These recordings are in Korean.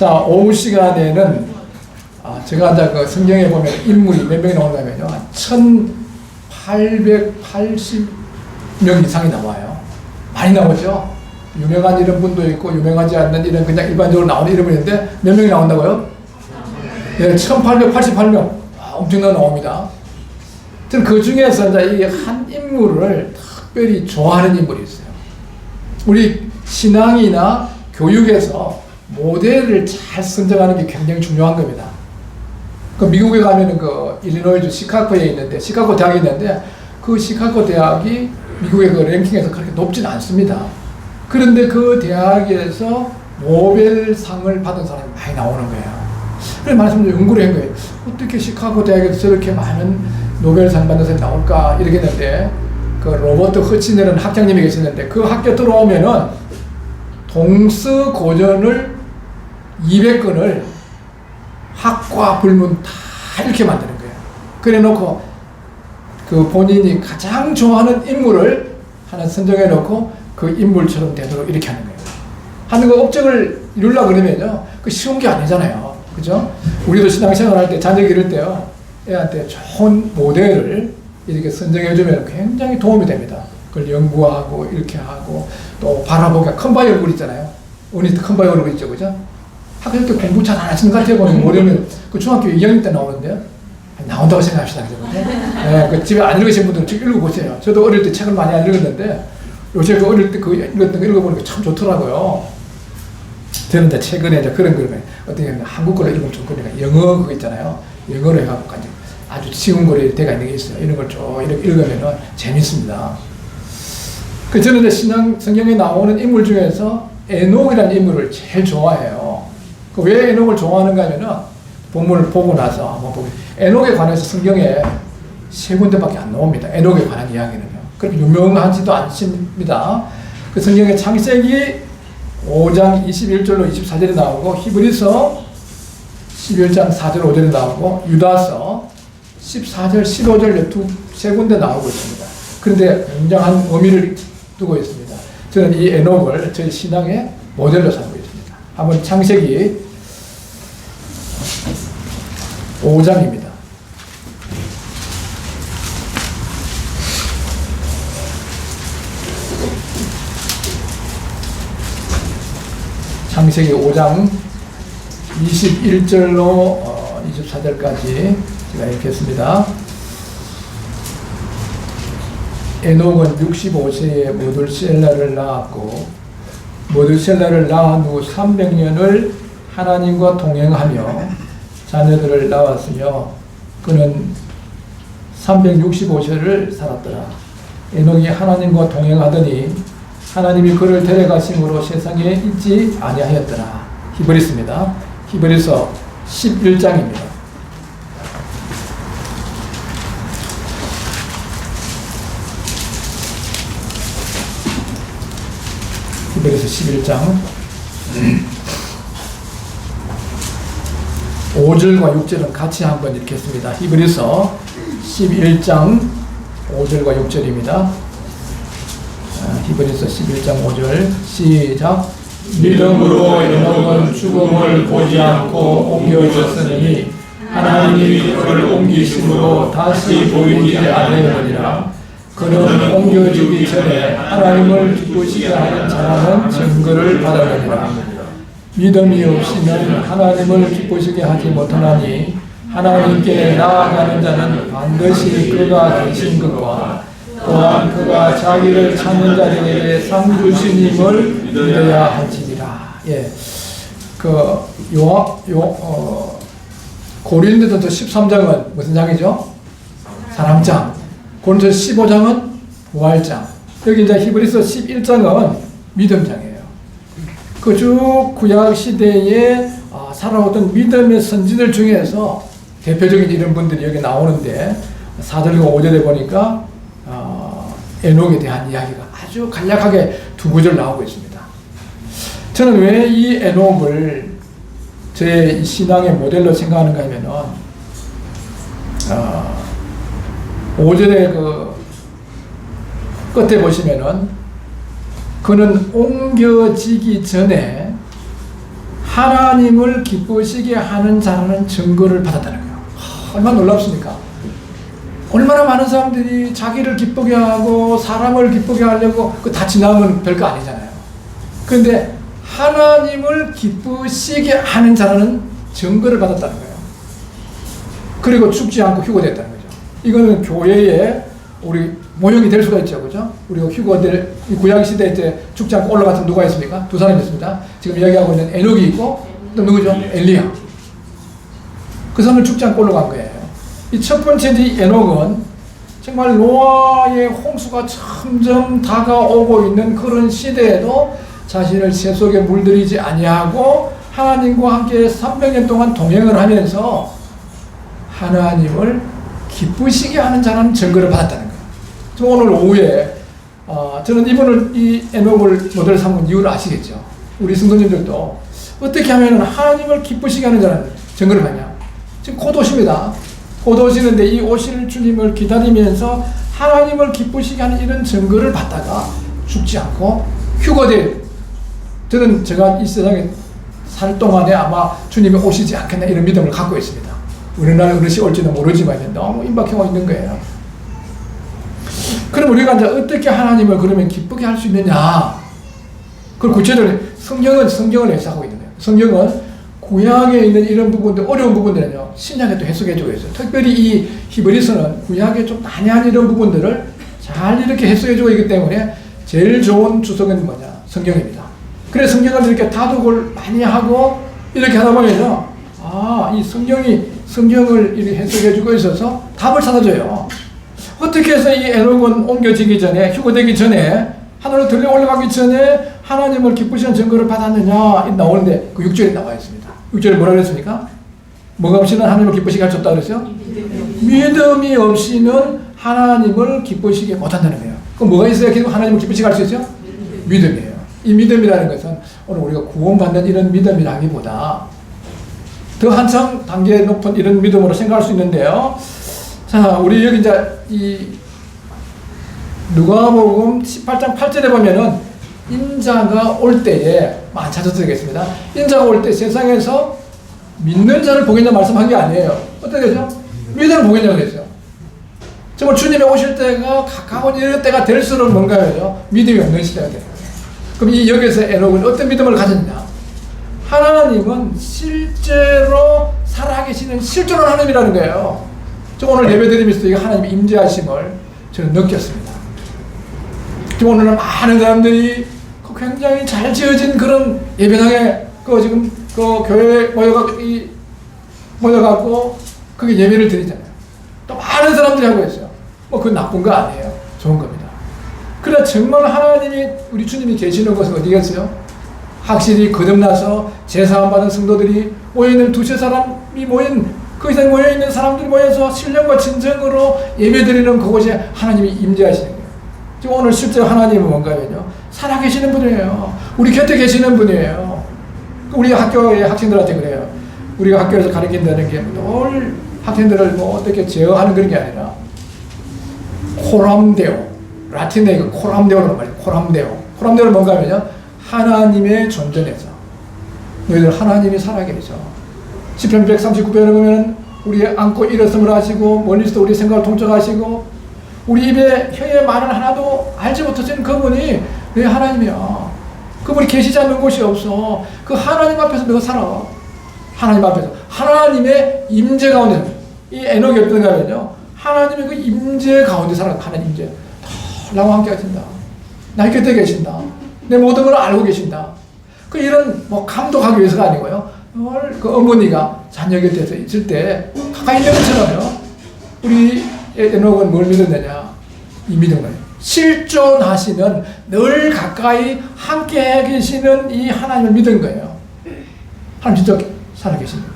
자, 오후 시간에는 제가 이제 그 성경에 보면 인물이 몇 명이 나오냐면요, 1880명 이상이 나와요. 많이 나오죠. 유명한 이런 분도 있고 유명하지 않는 이런 그냥 일반적으로 나오는 이름이 있는데 몇 명이 나온다고요? 네, 1888명. 엄청나게 나옵니다. 저는 그 중에서 이제 이 한 인물을 특별히 좋아하는 인물이 있어요. 우리 신앙이나 교육에서 모델을 잘 선정하는 게 굉장히 중요한 겁니다. 그 미국에 가면은 그 일리노이주 시카고에 있는데, 시카고 대학이 있는데, 그 시카고 대학이 미국의 그 랭킹에서 그렇게 높진 않습니다. 그런데 그 대학에서 노벨상을 받은 사람이 많이 나오는 거예요. 그래서 말씀드린 연구를 한 거예요. 어떻게 시카고 대학에서 저렇게 많은 노벨상 받는 사람이 나올까? 이렇게 했는데, 그 로버트 허치네라는 학장님이 계셨는데, 그 학교 들어오면은 동서 고전을 200권을 학과 불문 다 이렇게 만드는 거예요. 그래 놓고 그 본인이 가장 좋아하는 인물을 하나 선정해 놓고 그 인물처럼 되도록 이렇게 하는 거예요. 하는 거 업적을 이루려고 그러면요, 그 쉬운 게 아니잖아요. 그죠? 우리도 신앙생활 할 때 자녀 기를 때요, 애한테 좋은 모델을 이렇게 선정해 주면 굉장히 도움이 됩니다. 그걸 연구하고 이렇게 하고 또 바라보기가 큰 바위 얼굴 있잖아요. 어린이 큰 바위 얼굴 있죠, 그죠? 학교 때 공부 잘 안 하시는 것 같아요. 보면 모르면 그 중학교 2학년 때 나오는데요. 나온다고 생각합시다. 네, 그 집에 안 읽으신 분들은 책 읽어보세요. 저도 어릴 때 책을 많이 안 읽었는데 요새 그 어릴 때 그 읽었던 거 읽어보니까 참 좋더라고요. 저는 이제 최근에 이제 그런 걸 어떻게 하면 한국 거를 읽으면 좋거든요. 영어 그거 있잖아요. 영어로 해갖고 아주 쉬운 거리 대가 있는 게 있어요. 이런 걸 쭉 이렇게 읽으면 재밌습니다. 그 저는 이제 성경에 나오는 인물 중에서 에녹이라는 인물을 제일 좋아해요. 왜 에녹을 좋아하는가 하면은 본문을 보고 나서 한번 보겠습니다. 에녹에 관해서 성경에 3군데밖에 안 나옵니다. 에녹에 관한 이야기는요. 그렇게 유명하지도 않습니다. 그 성경의 창세기 5장 21절로 24절에 나오고, 히브리서 11장 4절 5절에 나오고, 유다서 14절 15절 세 군데 나오고 있습니다. 그런데 굉장한 의미를 두고 있습니다. 저는 이 에녹을 저희 신앙의 모델로 삼고 있습니다. 한번 창세기 5장입니다. 창세기 5장 21절로 24절까지 제가 읽겠습니다. 에녹은 65세에 모둘셀라를 낳았고, 모둘셀라를 낳은 후 300년을 하나님과 동행하며 자녀들을 낳았으며, 그는 365세를 살았더라. 에녹이 하나님과 동행하더니 하나님이 그를 데려가심으로 세상에 있지 아니하였더라. 히브리서입니다. 히브리서 11장입니다. 히브리서 11장 5절과 6절은 같이 한번 읽겠습니다. 히브리서 11장 5절과 6절입니다. 히브리서 11장 5절 시작. 믿음으로 에녹은 죽음을 보지 않고 옮겨졌으니 하나님이 그를 옮기심으로 다시 보이지 아니하느니라. 그는 옮겨지기 전에 하나님을 기쁘시게 하는 자라는 증거를 받았느니라. 믿음이 없으면 하나님을 기쁘시게 하지 못하나니 하나님께 나아가는 자는 반드시 그가 계신 것과 또한 그가 자기를 찾는 자들에게 상 주시님을 믿어야 할지니라. 예, 고린도전서 13장은 무슨 장이죠? 사랑장. 고린도전서 15장은 부활장. 여기 이제 히브리서 11장은 믿음장이에요. 그 쭉 구약 시대에 살아오던 믿음의 선지들 중에서 대표적인 이런 분들이 여기 나오는데, 4절과 5절에 보니까 에녹에 대한 이야기가 아주 간략하게 2구절 나오고 있습니다. 저는 왜 이 에녹을 제 신앙의 모델로 생각하는가 하면은 5절의 그 끝에 보시면은 그는 옮겨지기 전에 하나님을 기쁘시게 하는 자라는 증거를 받았다는 거예요. 얼마나 놀랍습니까? 얼마나 많은 사람들이 자기를 기쁘게 하고 사람을 기쁘게 하려고 그 다 지나면 별거 아니잖아요. 그런데 하나님을 기쁘시게 하는 자라는 증거를 받았다는 거예요. 그리고 죽지 않고 휴거됐다는 거죠. 이거는 교회의 우리 모형이 될 수가 있죠. 그죠? 우리가 휴거될, 구약 시대 때 죽지 않고 올라갔던 누가 있습니까? 두 사람이 있습니다. 지금 이야기하고 있는 에녹이 있고, 또 누구죠? 엘리야. 그 사람은 죽지 않고 올라간 거예요. 이 첫 번째 에녹은 정말 노아의 홍수가 점점 다가오고 있는 그런 시대에도 자신을 새 속에 물들이지 아니하고 하나님과 함께 300년 동안 동행을 하면서 하나님을 기쁘시게 하는 자라는 증거를 받았다는 거예요. 저 오늘 오후에 저는 이 에녹을 모델 삼은 이유를 아시겠죠? 우리 성도님들도 어떻게 하면 하나님을 기쁘시게 하는 자라는 증거를 받냐? 지금 곧 오십니다. 곧 오시는데 이 오실 주님을 기다리면서 하나님을 기쁘시게 하는 이런 증거를 받다가 죽지 않고 휴거돼요. 저는 제가 이 세상에 살 동안에 아마 주님이 오시지 않겠나 이런 믿음을 갖고 있습니다. 우리나라 어느시 올지는 모르지만 너무 임박하고 있는 거예요. 그럼 우리가 이제 어떻게 하나님을 그러면 기쁘게 할 수 있느냐? 그걸 구체적으로 성경을 해석하고 있는 거예요. 성경은 구약에 있는 이런 부분들, 어려운 부분들은요, 신약에 또 해석해주고 있어요. 특별히 이 히브리서는 구약에 좀 난해한 이런 부분들을 잘 이렇게 해석해주고 있기 때문에 제일 좋은 주석은 뭐냐? 성경입니다. 그래서 성경을 이렇게 다독을 많이 하고 이렇게 하다 보면요, 이 성경을 이렇게 해석해주고 있어서 답을 찾아줘요. 어떻게 해서 이 에녹은 옮겨지기 전에, 휴거되기 전에, 하늘로 들려 올라가기 전에 하나님을 기쁘시는 증거를 받았느냐 나오는데 그 6절에 나와 있습니다. 6절에 뭐라 그랬습니까? 뭐가 없이는 하나님을 기쁘시게 할 수 없다 그랬어요? 믿음이 없이는 하나님을 기쁘시게 못한다는 거예요. 그럼 뭐가 있어야 계속 하나님을 기쁘시게 할 수 있어요? 믿음이에요. 이 믿음이라는 것은 오늘 우리가 구원받는 이런 믿음이라기보다 더 한참 단계 높은 이런 믿음으로 생각할 수 있는데요. 자, 우리 여기 이제 이 누가복음 18장 8절에 보면은 인자가 올 때에 찾아드리겠습니다. 인자가 올 때 세상에서 믿는 자를 보겠냐 말씀한 게 아니에요. 어떻게 되죠? 믿음을 보겠냐고 그랬어요. 정말 주님이 오실 때가 가까운 이런 때가 될수록 뭔가요? 믿음이 없는 시대가 돼요. 그럼 이 여기서 에녹은 어떤 믿음을 가졌냐? 하나님은 실제로 살아계시는 실존한 하나님이라는 거예요. 저 오늘 예배드리면서 이 하나님의 임재하심을 저는 느꼈습니다. 지금 오늘은 많은 사람들이 굉장히 잘 지어진 그런 예배당에 지금 교회에 모여갖고 그게 예배를 드리잖아요. 또 많은 사람들이 하고 있어요. 그건 나쁜 거 아니에요. 좋은 겁니다. 그러나 정말 하나님이 우리 주님이 계시는 곳은 어디겠어요? 확실히 거듭나서 제사함 받은 성도들이 모여있는 두세 사람이 그 이상 모여있는 사람들이 모여서 신령과 진정으로 예배드리는 그곳에 하나님이 임재하시는 거예요. 지금 오늘 실제 하나님은 뭔가요? 살아계시는 분이에요. 우리 곁에 계시는 분이에요. 우리 학교의 학생들한테 그래요. 우리가 학교에서 가르친다는 게 늘 학생들을 어떻게 제어하는 그런 게 아니라 코람데오, 라틴에 코람데오라는 말이에요. 코람데오는 뭔가 하면요, 하나님의 존전에서 너희들 하나님이 살아계셔. 시편 139편에 보면 우리 안고 일어섬을 하시고 멀리서 우리 생각을 통촉하시고 우리 입에 혀의 말을 하나도 알지 못하시는 그분이 내 하나님이야. 그분이 계시지 않는 곳이 없어. 그 하나님 앞에서 너가 살아. 하나님 앞에서 하나님의 임재 가운데, 이 에녹이 어떤가 하면요, 하나님의 그 임재 가운데 살아. 하나님 임재 나와 함께 하신다. 나의 곁에 계신다. 내 모든 걸 알고 계신다. 이런 감독하기 위해서가 아니고요, 그 어머니가 자녀 곁에서 있을 때 가까이 있는 것처럼요, 우리 에녹은 뭘 믿었느냐? 이 믿음을 실존하시는, 늘 가까이 함께 계시는 이 하나님을 믿은 거예요. 하나님 진짜 살아계시는 거예요.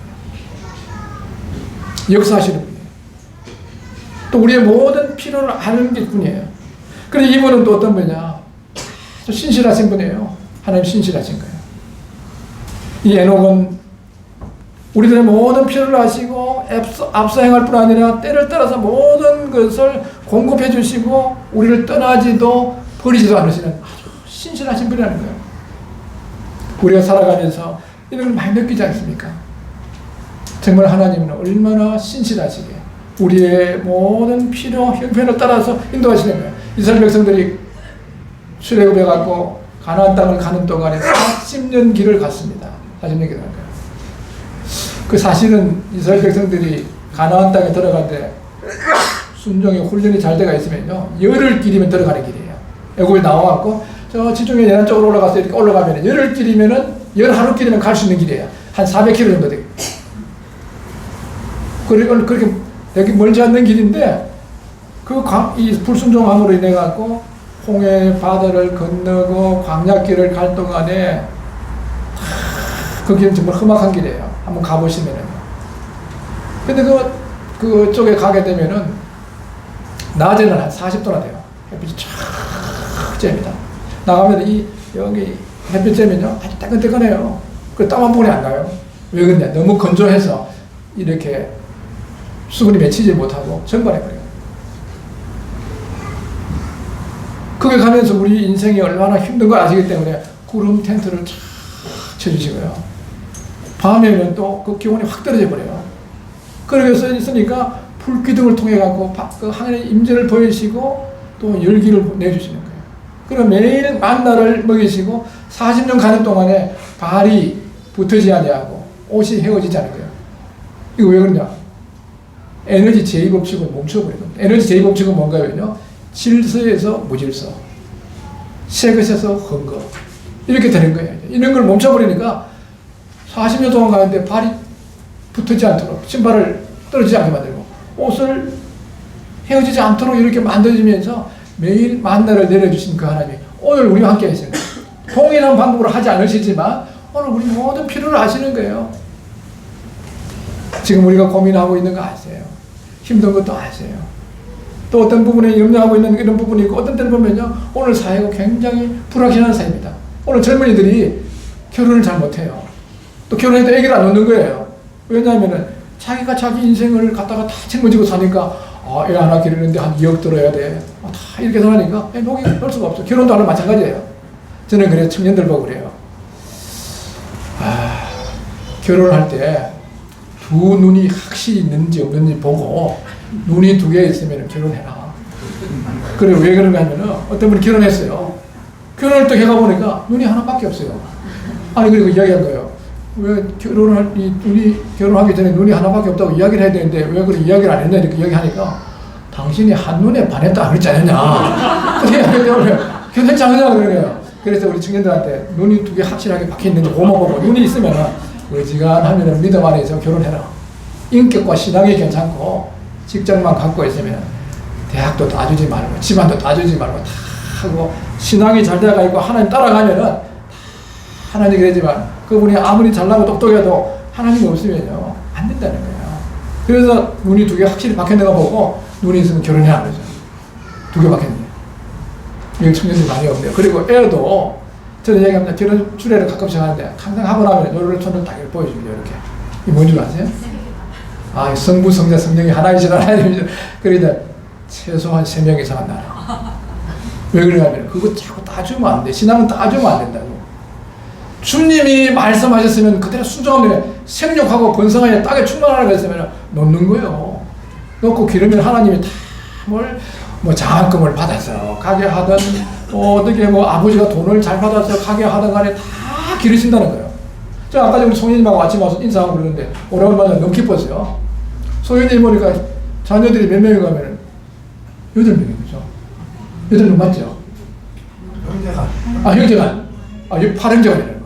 역사하시는 분이에요. 또 우리의 모든 필요를 아는 게 분이에요. 그런데 이분은 또 어떤 분이냐? 신실하신 분이에요. 하나님 신실하신 거예요. 이 에녹은 우리들의 모든 필요를 아시고 앞서 행할 뿐 아니라 때를 따라서 모든 것을 공급해 주시고 우리를 떠나지도 버리지도 않으시는 아주 신실하신 분이라는 거예요. 우리가 살아가면서 이런 걸 많이 느끼지 않습니까? 정말 하나님은 얼마나 신실하시게 우리의 모든 필요, 형편을 따라서 인도하시는 거예요. 이스라엘 백성들이 출애굽해 갖고 가나안 땅을 가는 동안에 40년 길을 갔습니다. 40년 길을 간 거예요. 그 사실은 이스라엘 백성들이 가나안 땅에 들어갈 때 순종의 훈련이 잘 돼가 있으면요, 열흘 길이면 들어가는 길이에요. 애굽에 나와갖고 저 지중해 연안 쪽으로 올라가서 이렇게 올라가면 열흘 길이면은 11길이면 갈 수 있는 길이에요. 한 400km 정도 되고. 그렇게 되게 멀지 않는 길인데 이 불순종함으로 인해 갖고 홍해 바다를 건너고 광야길을 갈 동안에 그 길은 정말 험악한 길이에요. 한번 가보시면은. 근데 그쪽에 가게 되면은 낮에는 한 40도나 돼요. 햇빛이 쫙 쬐입니다. 나가면 여기 햇빛 쬐면요 아주 따끈따끈해요. 그 땀 한 푼이 안 나요. 왜 그러냐? 너무 건조해서 이렇게 수분이 맺히지 못하고 증발해버려요. 거기 가면서 우리 인생이 얼마나 힘든 걸 아시기 때문에 구름 텐트를 쫙 쳐주시고요. 밤에는 또 그 기온이 확 떨어져 버려요. 그러면서 있으니까 불기둥을 통해 갖고 그 하늘의 임재를 보이시고 또 열기를 내주시는 거예요. 그럼 매일 만나를 먹이시고 40년 가는 동안에 발이 붙어지지 아니하고 옷이 헤어지지 않은 거예요. 이거 왜 그러냐? 에너지 제2법칙을 멈춰버리거든요. 에너지 제2법칙은 뭔가요? 질서에서 무질서, 새 것에서 헛것, 이렇게 되는 거예요. 이런 걸 멈춰버리니까 40년 동안 가는데 발이 붙지 않도록, 신발을 떨어지지 않게 만들고, 옷을 헤어지지 않도록 이렇게 만들어지면서 매일 만나를 내려주신 그 하나님이 오늘 우리와 함께 하시는 동일한 방법으로 하지 않으시지만 오늘 우리 모든 필요를 아시는 거예요. 지금 우리가 고민하고 있는 거 아세요? 힘든 것도 아세요? 또 어떤 부분에 염려하고 있는 이런 부분이 있고, 어떤 때는 보면요, 오늘 사회가 굉장히 불확실한 사회입니다. 오늘 젊은이들이 결혼을 잘 못해요. 또 결혼해도 애기를 안 놓는 거예요. 왜냐하면은 자기가 자기 인생을 갖다가 다 짊어지고 사니까 애 하나 기르는데 한 2억 들어야 돼. 다 이렇게 생각하니까 녹이 넣을 수가 없어. 결혼도 하나 마찬가지예요. 저는 그래서 청년들 보고 그래요. 결혼할 때 두 눈이 확실히 있는지 없는지 보고 눈이 2개 있으면 결혼해라. 그래, 왜 그런가 하면은 어떤 분이 결혼했어요. 결혼을 또 해가 보니까 눈이 하나밖에 없어요. 아니, 그리고 이야기한 거예요. 왜 결혼하기 전에 눈이 하나밖에 없다고 이야기를 해야 되는데 왜 그런 이야기를 안 했냐 이렇게 이야기하니까 당신이 한눈에 반했다 그랬지 않느냐. 그렇게 이야기하면 괜찮지 않느냐 그러네요. 그래서 우리 청년들한테 눈이 2개 확실하게 박혀 있는지 보고 눈이 있으면 어지간하면 믿음 안에서 결혼해라. 인격과 신앙이 괜찮고 직장만 갖고 있으면 대학도 따주지 말고 집안도 따주지 말고 다 하고 신앙이 잘 돼가 있고 하나님 따라가면은 하나님이 그러지만 그분이 아무리 잘나고 똑똑해도 하나님이 없으면요 안 된다는 거예요. 그래서 눈이 2개 확실히 박혀있는 거 보고 눈이 있으면 결혼해야 그러죠. 2개 박혀있는 거예요. 여기 청년들이 많이 없네요. 그리고 애도 저는 얘기합니다. 결혼 주례를 가끔씩 하는데 항상 하고 나면 요를 손을 딱 보여줍니다. 이렇게. 이게 뭔 줄 아세요? 성부, 성자, 성령이 하나이시라 하나님이죠. 그러니까 최소한 3명 이상은 나라. 왜 그러냐면 그거 자꾸 따주면 안 돼. 신앙은 따주면 안 된다고. 주님이 말씀하셨으면 그대로 순종하면 생육하고 번성하여 땅에 충만하라고 했으면 놓는 거예요. 놓고 기르면 하나님이 다 장학금을 받아서 가게 하든 어떻게 아버지가 돈을 잘 받아서 가게 하든 간에 다 기르신다는 거예요. 제가 아까 우리 송현님하고 아침에 와서 인사하고 그러는데 오래간만에 너무 기뻤어요. 송현님 보니까 자녀들이 몇 명이 가면 8명이죠. 8명 맞죠? 형제간. 8형제간이라는 거.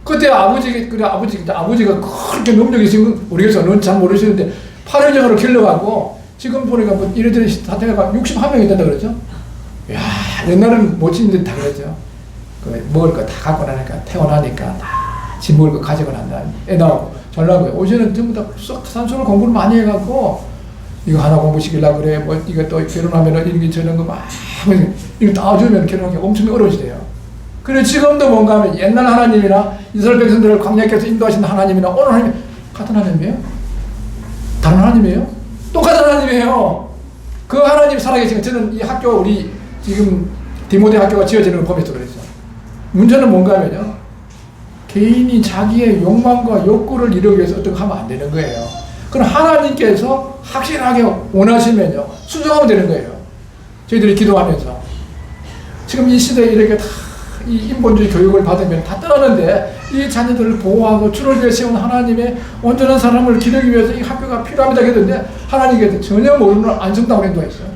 그때 아버지가 그렇게 능력이 있으면 모르겠어요. 잘 모르시는데 8형제간으로 길러가고 지금 보니까 이래저래 사태가 61명이 된다 그랬죠? 야, 옛날에는 못 짓는 데 다 그랬죠. 먹을 거 다 갖고 나니까, 태어나니까 다 집 먹을 거 가지고 난다. 애 나오고, 잘 나오고. 요새는 전부 다 산소를 공부를 많이 해갖고, 이거 하나 공부시키려고 그래. 이거 또 결혼하면 이런 게 저런 거 막, 이거 따주면 결혼하기 엄청 어려워지대요. 그래, 지금도 뭔가 하면 옛날 하나님이나 이스라엘 백성들을 광야께서 인도하신 하나님이나 오늘 하나님, 같은 하나님이에요? 다른 하나님이에요? 똑같은 하나님이에요. 그 하나님 살아계시면 저는 이 학교 우리 지금 디모데 학교가 지어지는 걸 보면서 그랬죠. 문제는 뭔가 하면요. 개인이 자기의 욕망과 욕구를 이루기 위해서 어떻게 하면 안 되는 거예요. 그럼 하나님께서 확실하게 원하시면요, 순종하면 되는 거예요. 저희들이 기도하면서. 지금 이 시대에 이렇게 다 이 인본주의 교육을 받으면 다 떠나는데, 이 자녀들을 보호하고 주를 위해 세운 하나님의 온전한 사람을 기르기 위해서 이 학교가 필요합니다 했는데, 하나님께서 전혀 모르는 안성당을 인도했어요.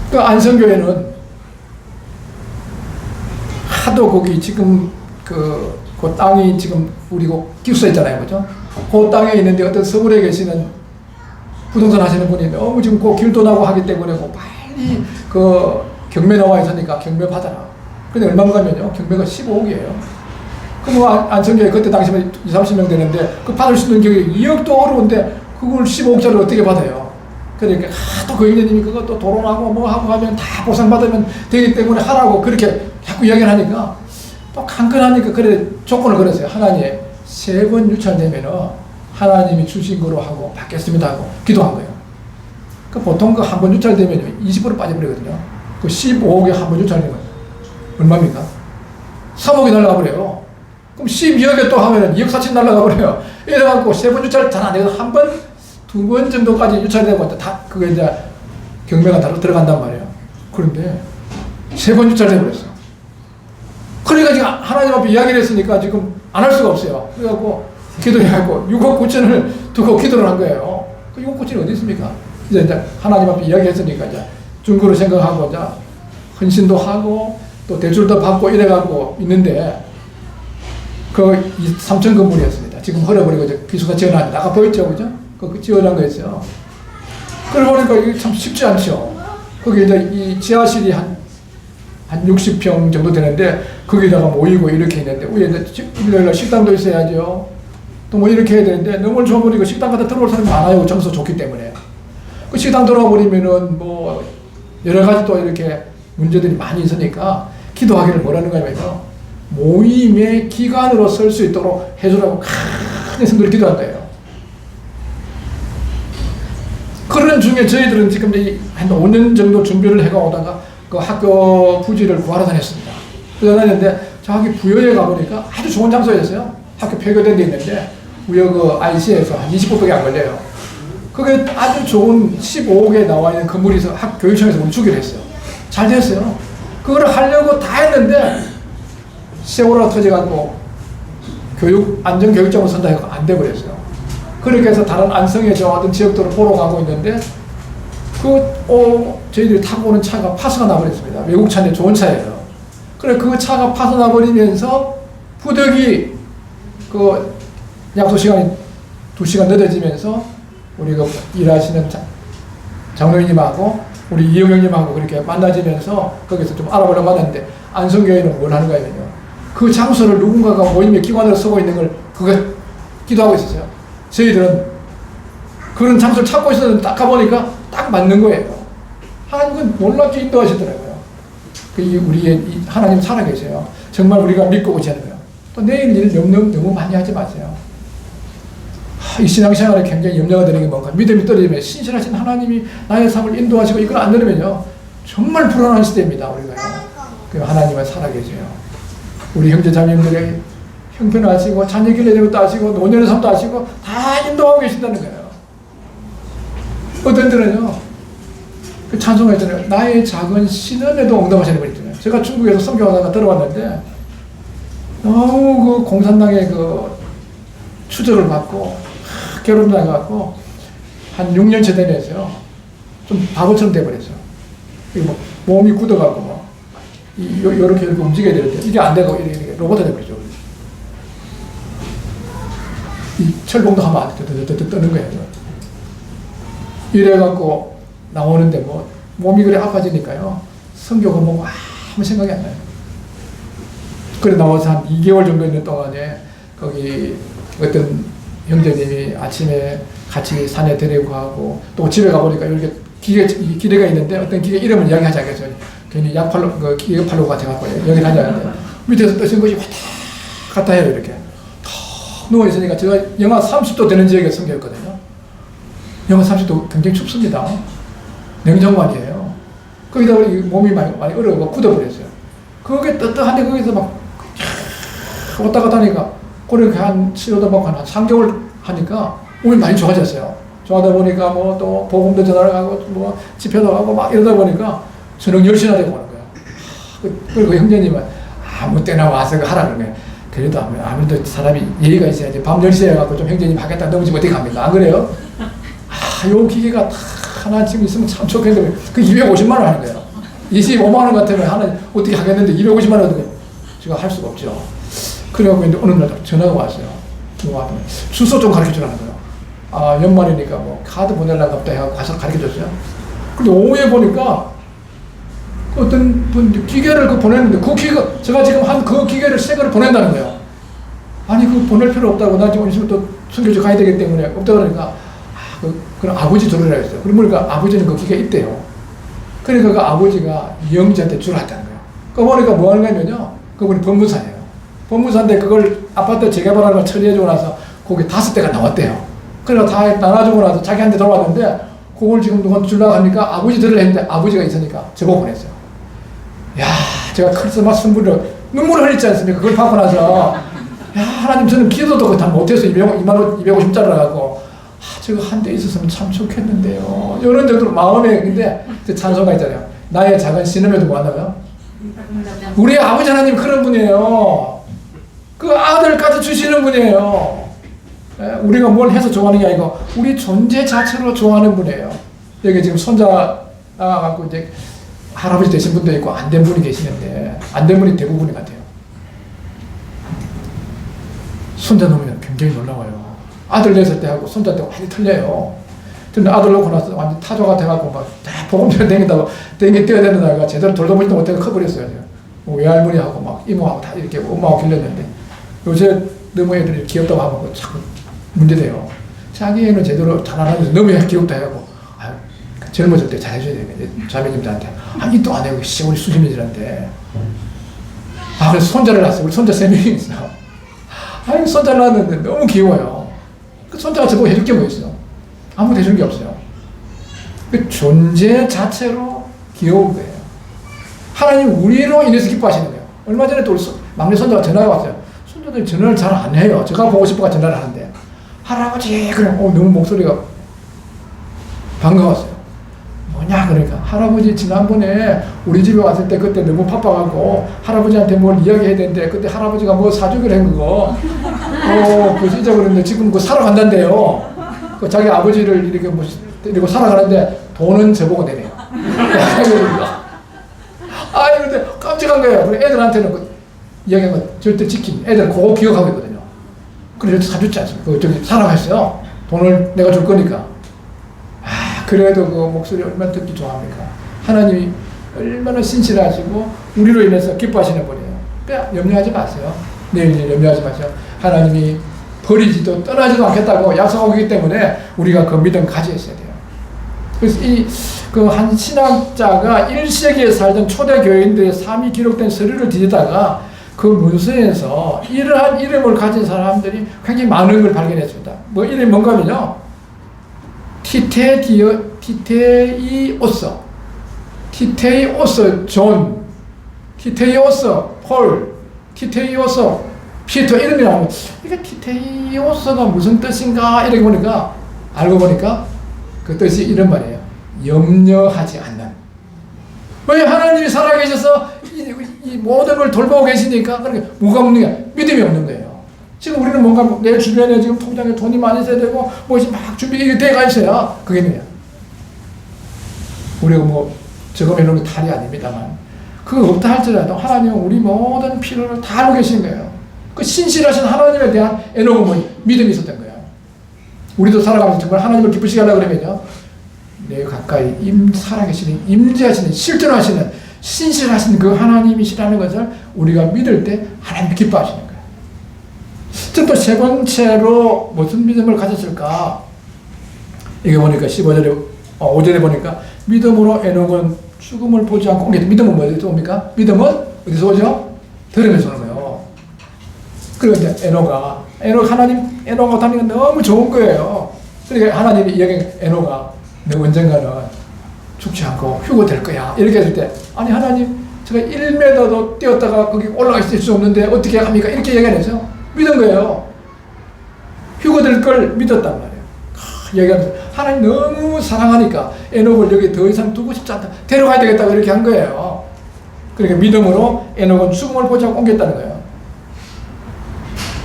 그 안성교회는 하도 거기 지금 그 땅이 지금 우리 기숙사 있잖아요. 그죠? 그 땅에 있는데 어떤 서울에 계시는 부동산 하시는 분이 너무 지금 그 길도 나고 하기 때문에 빨리 그 경매 나와 있으니까 경매 받아라. 근데 얼마나 가면요? 경매가 15억이에요. 그럼 안성교회 그때 당시면 20-30명 되는데 그 받을 수 있는 경우에 2억도 어려운데 그걸 15억짜리 어떻게 받아요? 그러니까 하도 그 인연님이 그것도 도론하고 뭐 하고 하면 다 보상받으면 되기 때문에 하라고 그렇게 자꾸 이야기를 하니까 또 강건하니까 그래 조건을 걸었어요. 하나님 3번 유찰되면은 하나님이 주신 거로 하고 받겠습니다 하고 기도한 거예요. 그 보통 그 한 번 유찰되면 20% 빠져버리거든요. 그 15억에 한 번 유찰되면 얼마입니까? 3억이 날라가 버려요. 그럼 12억에 또 하면은 2억 4천 날라가 버려요. 이래갖고 3번 유찰 잘 안 돼서 한 번, 2번 정도까지 유찰되고 다 그게 이제 경매가 다 들어간단 말이에요. 그런데 3번 유찰돼 버렸어. 그러니까 지금 하나님 앞에 이야기를 했으니까 지금 안 할 수가 없어요. 그래갖고 기도해갖고 6억 9천을 두고 기도를 한 거예요. 그 6억 9천이 어디 있습니까? 이제 하나님 앞에 이야기했으니까 이제 중고로 생각하고 이제 헌신도 하고 또 대출도 받고 이래갖고 있는데 그 3층 건물이었습니다. 지금 헐어버리고 이제 기수가 지어놨는데 아까 보였죠, 그죠? 그 지어놓은 거였어요. 그러고 보니까 이게 참 쉽지 않죠. 거기 이제 이 지하실이 한 60평 정도 되는데 거기다가 모이고 이렇게 있는데 위에 이제 일요일날 식당도 있어야죠. 또 뭐 이렇게 해야 되는데 너무 좋아버리고 식당 가다 들어올 사람이 많아요. 장소 좋기 때문에. 그 식당 들어와 버리면은 뭐 여러 가지 또 이렇게 문제들이 많이 있으니까 기도하기를 뭐라는 거냐면요. 모임의 기관으로 쓸 수 있도록 해주라고 큰 성도를 기도한 거예요. 그런 중에 저희들은 지금 한 5년 정도 준비를 해가 오다가 그 학교 부지를 구하러 다녔습니다. 그러다 다녔는데 저기 부여에 가보니까 아주 좋은 장소였어요. 학교 폐교된 데 있는데 부여 그 IC에서 한 20분밖에 안 걸려요. 그게 아주 좋은 15억에 나와 있는 건물이 있어 교육청에서 우리 주기로 했어요. 잘 됐어요. 그걸 하려고 다 했는데 세월호가 터져갖고 안전교육장으로 선다 해서 안 돼버렸어요. 그렇게 해서 다른 안성의 저 어떤 지역들을 보러 가고 있는데 저희들이 타고 오는 차가 파손가 나버렸습니다. 외국 차인데 좋은 차예요. 그래 그 차가 파손 나버리면서 부득이 그 약속 시간이 2시간 늦어지면서 우리 그 일하시는 장로님하고 우리 이영영님하고 그렇게 만나지면서 거기서 좀 알아보려고 하는데 안성교회는 뭘 하는 거예요? 그 장소를 누군가가 모임의 기관으로 쓰고 있는 걸 그거 기도하고 있었어요. 저희들은 그런 장소를 찾고 있었는데 딱 가보니까 딱 맞는 거예요. 하나님은 놀랍게 인도하시더라고요. 우리의 하나님 살아계세요. 정말 우리가 믿고 오지 않는 거예요. 또 내일 일 너무 많이 하지 마세요. 이 신앙생활에 굉장히 염려가 되는 게 뭔가 믿음이 떨어지면 신실하신 하나님이 나의 삶을 인도하시고 이걸 안 들으면요 정말 불안한 시대입니다. 우리가요. 그 하나님은 살아계세요. 우리 형제자매님들의 형편을 아시고 자녀 길러내는 것도 아시고 노년의 삶도 아시고 다 인도하고 계신다는 거예요. 어떤 들은요 그 찬송가 있잖아요. 나의 작은 신음에도 응답하시는 분이 있잖아요. 제가 중국에서 선교하다가 들어왔는데 너무 그 공산당의 그 추적을 받고 결혼당해갖고 한 6년째 되면서요 좀 바보처럼 돼버렸어요. 뭐 몸이 굳어갖고 뭐 이렇게 움직여야 되는데 이게 안 되고 이렇게 로봇이 돼버리죠. 이 철봉도 하면 안 돼. 뜨는 거예요. 이래갖고 나오는데 뭐 몸이 그래 아파지니까요 성교가 뭐 아무 생각이 안 나요. 그래 나와서 한 2개월 정도 있는 동안에 거기 어떤 형제님이 아침에 같이 산에 데리고 가고 또 집에 가보니까 이렇게 기계가 있는데 어떤 기계 이름을 이야기하지 않겠어요. 괜히 약팔로 그 기계 팔로 같아갖고 여기 다녀는데 밑에서 뜨신 것이 왔다 갔다 해요. 이렇게 턱 누워 있으니까 제가 영하 30도 되는 지역에 섬겼거든요. 영하 30도 굉장히 춥습니다. 냉장고아니에요. 거기다 몸이 많이 얼어서 굳어버렸어요. 그게 뜨뜻한데 거기서 막 왔다 갔다 하니까 그렇게 한 치료도 받고 한 3개월 하니까 몸이 많이 좋아졌어요. 좋아하다 보니까 뭐 또 보험도 전화를 하고 뭐 집회도 가고 막 이러다 보니까 저녁 10시나 되고 오는 거예요. 그리고 형제님은 아무 때나 와서 하라 그러면 그래도 아무래도 사람이 예의가 있어야지. 밤 10시에 가고 좀 형제님 하겠다 넘어지면 어떻게 합니까? 안 그래요? 요 기계가 하나 지금 있으면 참 좋겠는데 그 250만 원 하는 거예요. 25만 원 같으면 하나 어떻게 하겠는데 250만 원 제가 할 수가 없죠. 그래갖고 이제 어느 날 전화가 왔어요. 주소 좀 가르쳐 주라는 거예요. 아, 연말이니까 뭐 카드 보내려고 없다 해갖고 가서 가르쳐 줬어요. 근데 오후에 보니까 어떤 분 기계를 보냈는데 그 기계, 제가 지금 한 그 기계를 새 거를 보낸다는 거예요. 아니, 그 보낼 필요 없다고. 나 지금 있으면 또 선교지 가야 되기 때문에 없다 그러니까, 그럼 아버지 들으라 했어요. 그러니까 아버지는 그 기계 있대요. 그러니까 그 아버지가 영지한테 주라했다는 거예요. 그 보니까 뭐 하는 거냐면요. 그분이 법무사예요. 법무사인데 그걸 아파트 재개발하는 걸 처리해주고 나서 거기 5대가 나왔대요. 그래서 다 나눠주고 나서 자기한테 돌아왔는데 그걸 지금 누가 주려고 하니까 아버지 들으려 했는데 아버지가 있으니까 저보고 보냈어요. 야, 제가 크리스마스 선물을 눈물을 흘리지 않습니까? 그걸 받고 나서 야, 하나님 저는 기도도 다 못해서 250짜리 나가고 저거 한 대 있었으면 참 좋겠는데요. 이런 정도로 마음에. 근데 찬송가 있잖아요. 나의 작은 신음에도 뭐 한다고요? 우리 아버지 하나님 그런 분이에요. 그 아들까지 주시는 분이에요. 우리가 뭘 해서 좋아하는 게 아니고 우리 존재 자체로 좋아하는 분이에요. 여기 지금 손자 갖고 이제 할아버지 되신 분도 있고 안 된 분이 계시는데 안 된 분이 대부분인 것 같아요. 손자 놓으면 굉장히 놀라워요. 아들 냈을 때하고 손자 때하고 많이 틀려요. 근데 아들 놓고 나서 완전 타조가 돼갖고 막 보험처럼 댕긴다고 뛰어야 되는 아이가 제대로 돌보지도 못해서 커버렸어요. 뭐 외할머니하고 막 이모하고 다 이렇게 엄마하고 길렀는데 요새 너무 애들이 귀엽다고 하면 자꾸 문제돼요. 자기 애는 제대로 잘 안 하면서 너무 귀엽다 해갖고 아유, 젊어질 때 잘해줘야 되겠네. 자매님들한테 이 또 안 해요. 우리 수지민들한테. 그래서 손자를 낳았어요. 우리 손자 3명이 있어. 손자를 낳았는데 너무 귀여워요. 그 손자가 저보고 해줄 게 뭐 있어요? 아무도 해줄 게 없어요. 그 존재 자체로 귀여운 거예요. 하나님 우리로 인해서 기뻐하시는 거예요. 얼마 전에 또 우리 막내 손자가 전화가 왔어요. 손자들이 전화를 잘 안 해요. 제가 보고 싶어가 전화를 하는데 할아버지 그래 너무 목소리가 반가웠어요. 뭐냐 그러니까 할아버지 지난번에 우리 집에 왔을 때 그때 너무 바빠갖고 할아버지한테 뭘 이야기해야 되는데 그때 할아버지가 뭐 사주기로 한 그거 그거 잊어버렸는데 지금 그거 사러 간단데요. 그 자기 아버지를 이렇게 뭐 데리고 살아가는데 돈은 저보고 내네요. 근데 깜찍한 거예요. 우리 애들한테는 그 이야기한 거 절대 지킨. 애들은 그거 기억하고 있거든요. 그래서 사줬지 않습니까? 저기 살아갔어요. 돈을 내가 줄 거니까. 그래도 그 목소리 얼마나 듣기 좋아합니까? 하나님이 얼마나 신실하시고 우리로 인해서 기뻐하시는 분이에요. 그러니까 염려하지 마세요. 내일 염려하지 마세요. 하나님이 버리지도 떠나지도 않겠다고 약속하고 있기 때문에 우리가 그 믿음 가지고 있어야 돼요. 그래서 그 한 신학자가 1세기에 살던 초대 교인들의 삶이 기록된 서류를 뒤지다가 그 문서에서 이러한 이름을 가진 사람들이 굉장히 많은 걸 발견했습니다. 뭐 이름이 뭔가 하면요. 티테이오스 존, 티테이오스 폴, 티테이오스 피터 이름이 나오면 이게 티테이오스가 무슨 뜻인가 이렇게 보니까 알고 보니까 그 뜻이 이런 말이에요. 염려하지 않는. 왜 하나님이 살아계셔서 이 모든 걸 돌보고 계시니까 그러니까 뭐가 없는 게 믿음이 없는 거예요. 지금 우리는 뭔가 내 주변에 지금 통장에 돈이 많이 있어야 되고 뭐지 막 준비 이게 돼가 있어야 그게 뭐야. 우리가 뭐 저금해 놓은 게 탈이 아닙니다만 그거 없다 할지라도 하나님은 우리 모든 필요를 다 알고 계신 거예요. 그 신실하신 하나님에 대한 애녹은 믿음이 있었던 거예요. 우리도 살아가면서 정말 하나님을 기쁘시게 하려고 그러면요. 내 가까이 살아계시는 임재하시는 실제로 하시는 신실하신 그 하나님이시라는 것을 우리가 믿을 때 하나님 기뻐하시는 거예요. 또 세 번째로 무슨 믿음을 가졌을까? 이게 보니까 5절에 보니까 믿음으로 에녹은 죽음을 보지 않고 믿음은 어디서 옵니까? 믿음은 어디서 오죠? 들으면서 오는 거예요. 그리고 이제 에녹 하나님하고 다니는 게 너무 좋은 거예요. 그러니까 하나님이 이야기한 에녹아 너 언젠가는 죽지 않고 휴거될 거야. 이렇게 했을 때 아니 하나님 제가 1m도 뛰었다가 거기 올라가 있을 수 없는데 어떻게 합니까? 이렇게 얘기하면서 믿은 거예요. 휴거될 걸 믿었단 말이에요. 얘기하면서 하나님 너무 사랑하니까 에녹을 여기 더 이상 두고 싶지 않다. 데려가야 되겠다고 이렇게 한 거예요. 그러니까 믿음으로 에녹은 죽음을 보지 않고 옮겼다는 거예요.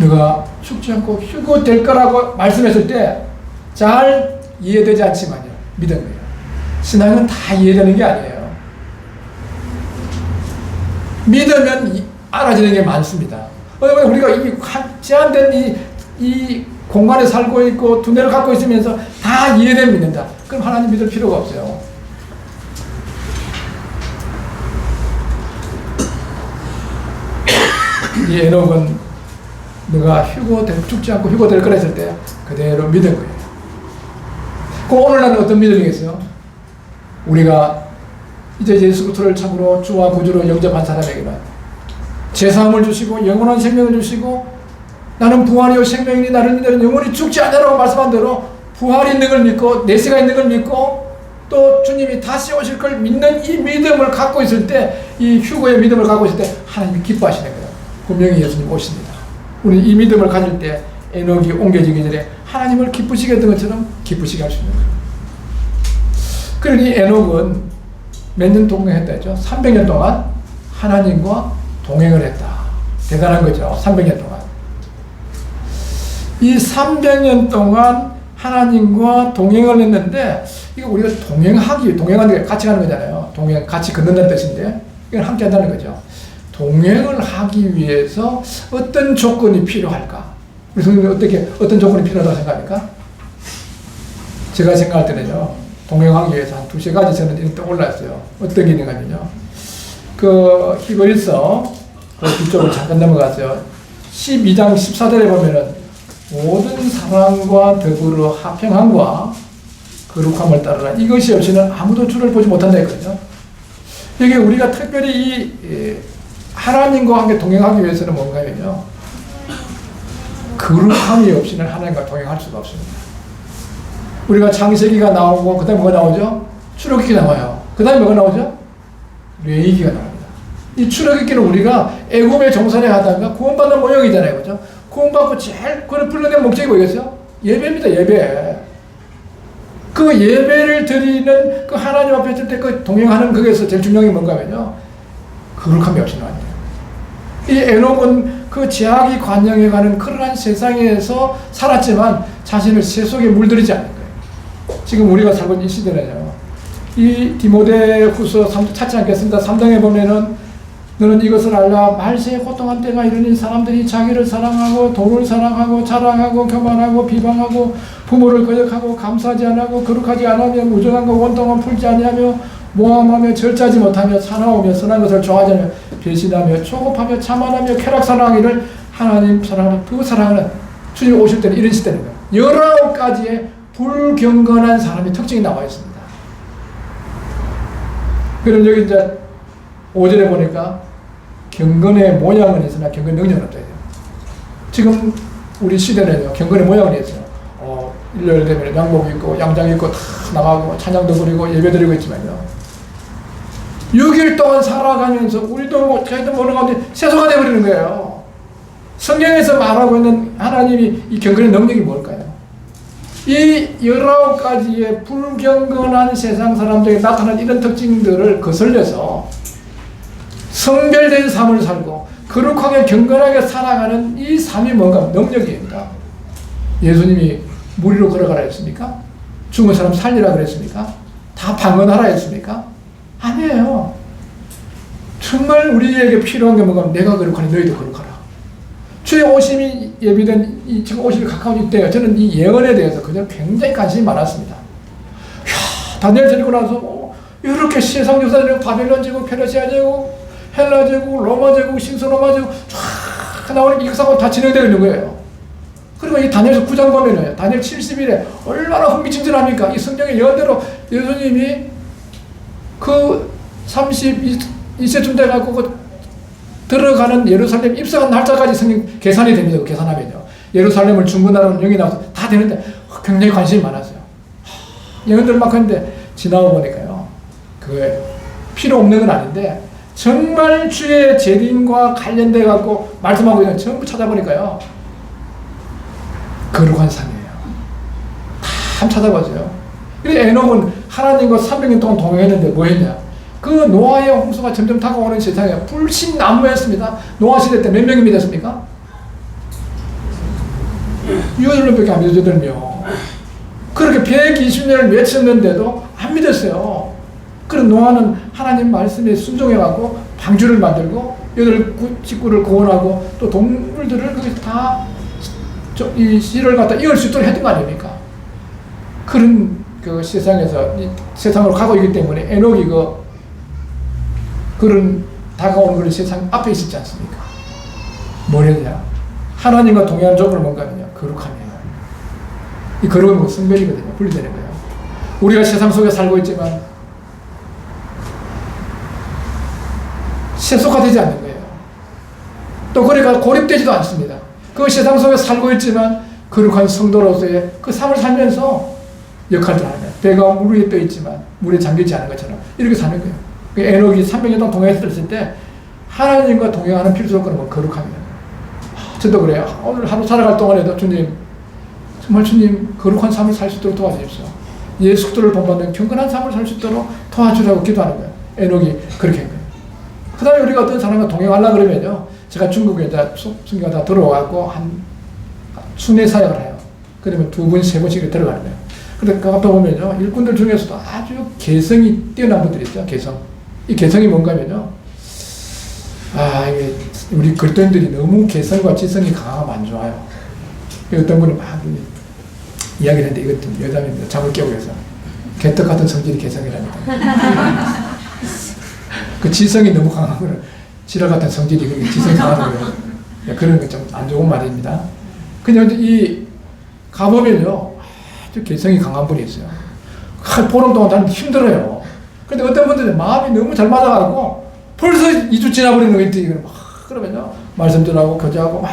너가 죽지 않고 휴거될 거라고 말씀했을 때 잘 이해되지 않지만요. 믿은 거예요. 신앙은 다 이해되는 게 아니에요. 믿으면 알아지는 게 많습니다. 우리가 이 제한된 이 공간에 살고 있고 두뇌를 갖고 있으면서 다 이해되면 믿는다. 그럼 하나님 믿을 필요가 없어요. 이 에녹은 너가 죽지 않고 휴거될 거라 했을 때 그대로 믿은 거예요. 그 오늘날은 어떤 믿음이겠어요? 우리가 이제 예수 그리스도를 참으로 주와 구주로 영접한 사람에게는 제사함을 주시고 영원한 생명을 주시고 나는 부활이요 생명이니 나를 믿는 영원히 죽지 않으라고 말씀한 대로 부활이 있는 걸 믿고 내세가 있는 걸 믿고 또 주님이 다시 오실 걸 믿는 이 믿음을 갖고 있을 때, 이 휴거의 믿음을 갖고 있을 때 하나님이 기뻐하시는 거예요. 분명히 예수님 오십니다. 우리 이 믿음을 가질 때 에녹이 옮겨지기 전에 하나님을 기쁘시게 했던 것처럼 기쁘시게 할 수 있는 거예요. 그러니 에녹은 몇 년 동행했다 했죠? 300년 동안 하나님과 동행을 했다. 대단한 거죠. 300년 동안. 이 300년 동안 하나님과 동행을 했는데, 이거 우리가 동행하는 게 같이 가는 거잖아요. 같이 걷는다는 뜻인데, 이건 함께 한다는 거죠. 동행을 하기 위해서 어떤 조건이 필요할까? 우리 성도님 어떤 조건이 필요하다고 생각합니까? 제가 생각할 때는요, 동행하기 위해서 한 2-3가지 저는 이렇게 떠올랐어요. 어떤 게 있는가면요. 그 히브리서 뒤쪽으로 잠깐 넘어갔어요. 12장 14절에 보면은 모든 사랑과 더불어 화평함과 거룩함을 따르라. 이것이 없이는 아무도 주를 보지 못한다 했거든요. 여기 우리가 특별히 이 하나님과 함께 동행하기 위해서는 뭔가면요. 거룩함이 없이는 하나님과 동행할 수가 없습니다. 우리가 창세기가 나오고 그 다음에 뭐가 나오죠? 출애굽기 나와요. 그 다음에 뭐가 나오죠? 레위기가 나옵니다. 이 출애굽기는 우리가 애굽의 정선에 하다가 구원받는 모형이잖아요. 그죠? 구원받고 제일 그걸 불러낸 목적이 뭐겠어요? 예배입니다. 예배. 그 예배를 드리는 그 하나님 앞에 있을 때 그 동행하는 거기에서 제일 중요한 게 뭔가 하면요. 거룩함이 없이는 안 돼요. 이 에녹은 그 제약이 관영해가는 그러한 세상에서 살았지만 자신을 세속에 물들이지 않는 거예요. 지금 우리가 살고 있는 이 시대는요. 이 디모데후서 3장 찾지 않겠습니다. 3장에 보면은 너는 이것을 알라. 말세에 고통한 때가 이르니 사람들이 자기를 사랑하고 돈을 사랑하고 자랑하고 교만하고 비방하고 부모를 거역하고 감사하지 않고 거룩하지 않으며 무정함과 원통함 풀지 아니하며 모함하며 절제하지 못하며 사나우며 선한 것을 좋아하지 않으며 배신하며 초급하며 자만하며 쾌락사랑하기를 하나님 사랑하는 그 사랑하는 주님 오실 때는 이런 시대는 거예요. 19가지의 불경건한 사람의 특징이 나와 있습니다. 그럼 여기 이제 5절에 보니까 경건의 모양은 있으나 경건 능력은 없다. 지금 우리 시대는요, 경건의 모양은 있어요. 일요일 되면 양복 입고 양장 입고 다 나가고 찬양도 부리고 예배 드리고 있지만요. 6일 동안 살아가면서 우리도 자기도 모르는 가운데 세속화 되어버리는 거예요. 성경에서 말하고 있는 하나님이 이 경건의 능력이 뭘까요? 이 19가지의 불경건한 세상 사람들에게 나타난 이런 특징들을 거슬려서 성별된 삶을 살고 거룩하게 경건하게 살아가는 이 삶이 뭔가 능력입니다. 예수님이 물 위로 걸어가라 했습니까? 죽은 사람 살리라 그랬습니까? 다 방언하라 했습니까? 아니에요. 정말 우리에게 필요한 게 뭔가 내가 거룩하니 너희도 거룩하라. 주의 오심이 예비된 이 지금 오실 가까운 이때요. 저는 이 예언에 대해서 그냥 굉장히 관심이 많았습니다. 이야, 다니엘 지내고 나서 이렇게 세상 역사들이 바벨론 제국, 페르시아 제국, 헬라 제국, 로마 제국, 신소로마 제국 쫙 나오는 이 역사가 다 진행되어 있는 거예요. 그리고 이 다니엘서 9장 보면은 다니엘 70일에 얼마나 흥미진진합니까? 이 성경의 예언대로 예수님이 그 32세쯤 돼갖고 그 들어가는 예루살렘 입성한 날짜까지 성경 계산이 됩니다. 그 계산하면요. 예루살렘을 중건하는 영이 나와서 다 되는데 굉장히 관심이 많았어요. 예언들 막 했는데 지나고 보니까요. 그게 필요 없는 건 아닌데 정말 주의 재림과 관련돼 갖고 말씀하고 있는 전부 찾아보니까요. 거룩한 삶이에요. 다 찾아보세요. 에녹은 하나님과 300년 동안 동행했는데 뭐 했냐? 그 노아의 홍수가 점점 다가오는 세상에 불신난무였습니다. 노아 시대 때 몇 명이 믿었습니까? 8명밖에 안 믿어요. 8명. 그렇게 120년을 외쳤는데도 안 믿었어요. 그런 노아는 하나님 말씀에 순종해갖고 방주를 만들고 8 식구를 구원하고 또 동물들을 거기서 다 이 씨를 갖다 이을 수 있도록 했던 거 아닙니까? 그런 그 세상에서 세상으로 가고 있기 때문에 에녹이 그런 다가오는 그런 세상 앞에 있었지 않습니까? 뭘 했냐? 하나님과 동행하는 조건은 뭔가 하느냐? 거룩함이에요. 이 거룩은 성별이거든요. 분리되는 거예요. 우리가 세상 속에 살고 있지만 세속화되지 않는 거예요. 또 그러니까 고립되지도 않습니다. 그 세상 속에 살고 있지만 거룩한 성도로서의 그 삶을 살면서 역할을 하는 거예요. 배가 물 위에 떠 있지만 물에 잠기지 않은 것처럼 이렇게 사는 거예요. 에녹이 300년 동안 동행했을 때 하나님과 동행하는 필수 조건은 뭐 거룩함이에요. 저도 그래요. 오늘 하루 살아갈 동안에도 주님, 정말 주님 거룩한 삶을 살 수 있도록 도와주십시오. 예수 그리스도를 본받는 경건한 삶을 살 수 있도록 도와주라고 기도하는 거예요. 에녹이 그렇게 한 거예요. 그 다음에 우리가 어떤 사람과 동행하려고 그러면요. 제가 중국에 이제 순교가 다 들어와갖고 한 순회 사역을 해요. 그러면 2번, 3번씩 들어가는 거예요. 근데 그 앞에 보면요. 일꾼들 중에서도 아주 개성이 뛰어난 분들이 있죠. 개성. 이 개성이 뭔가 하면요. 이게 우리 그리스도인들이 너무 개성과 지성이 강하면 안 좋아요. 어떤 분이 막 이야기를 했는데 이것도 여담입니다. 잠을 깨고 해서. 개떡 같은 성질이 개성이랍니다. 그 지성이 너무 강한 거는 지랄 같은 성질이 그렇게 지성이 강하다고 해요. 그런 건 좀 안 좋은 말입니다. 그냥 이 가보면요. 아주 개성이 강한 분이 있어요. 보름 동안 다니면 힘들어요. 근데 어떤 분들은 마음이 너무 잘 맞아가지고 벌써 2주 지나버리는 거 있지. 그러면요. 말씀 전하고 교제하고 막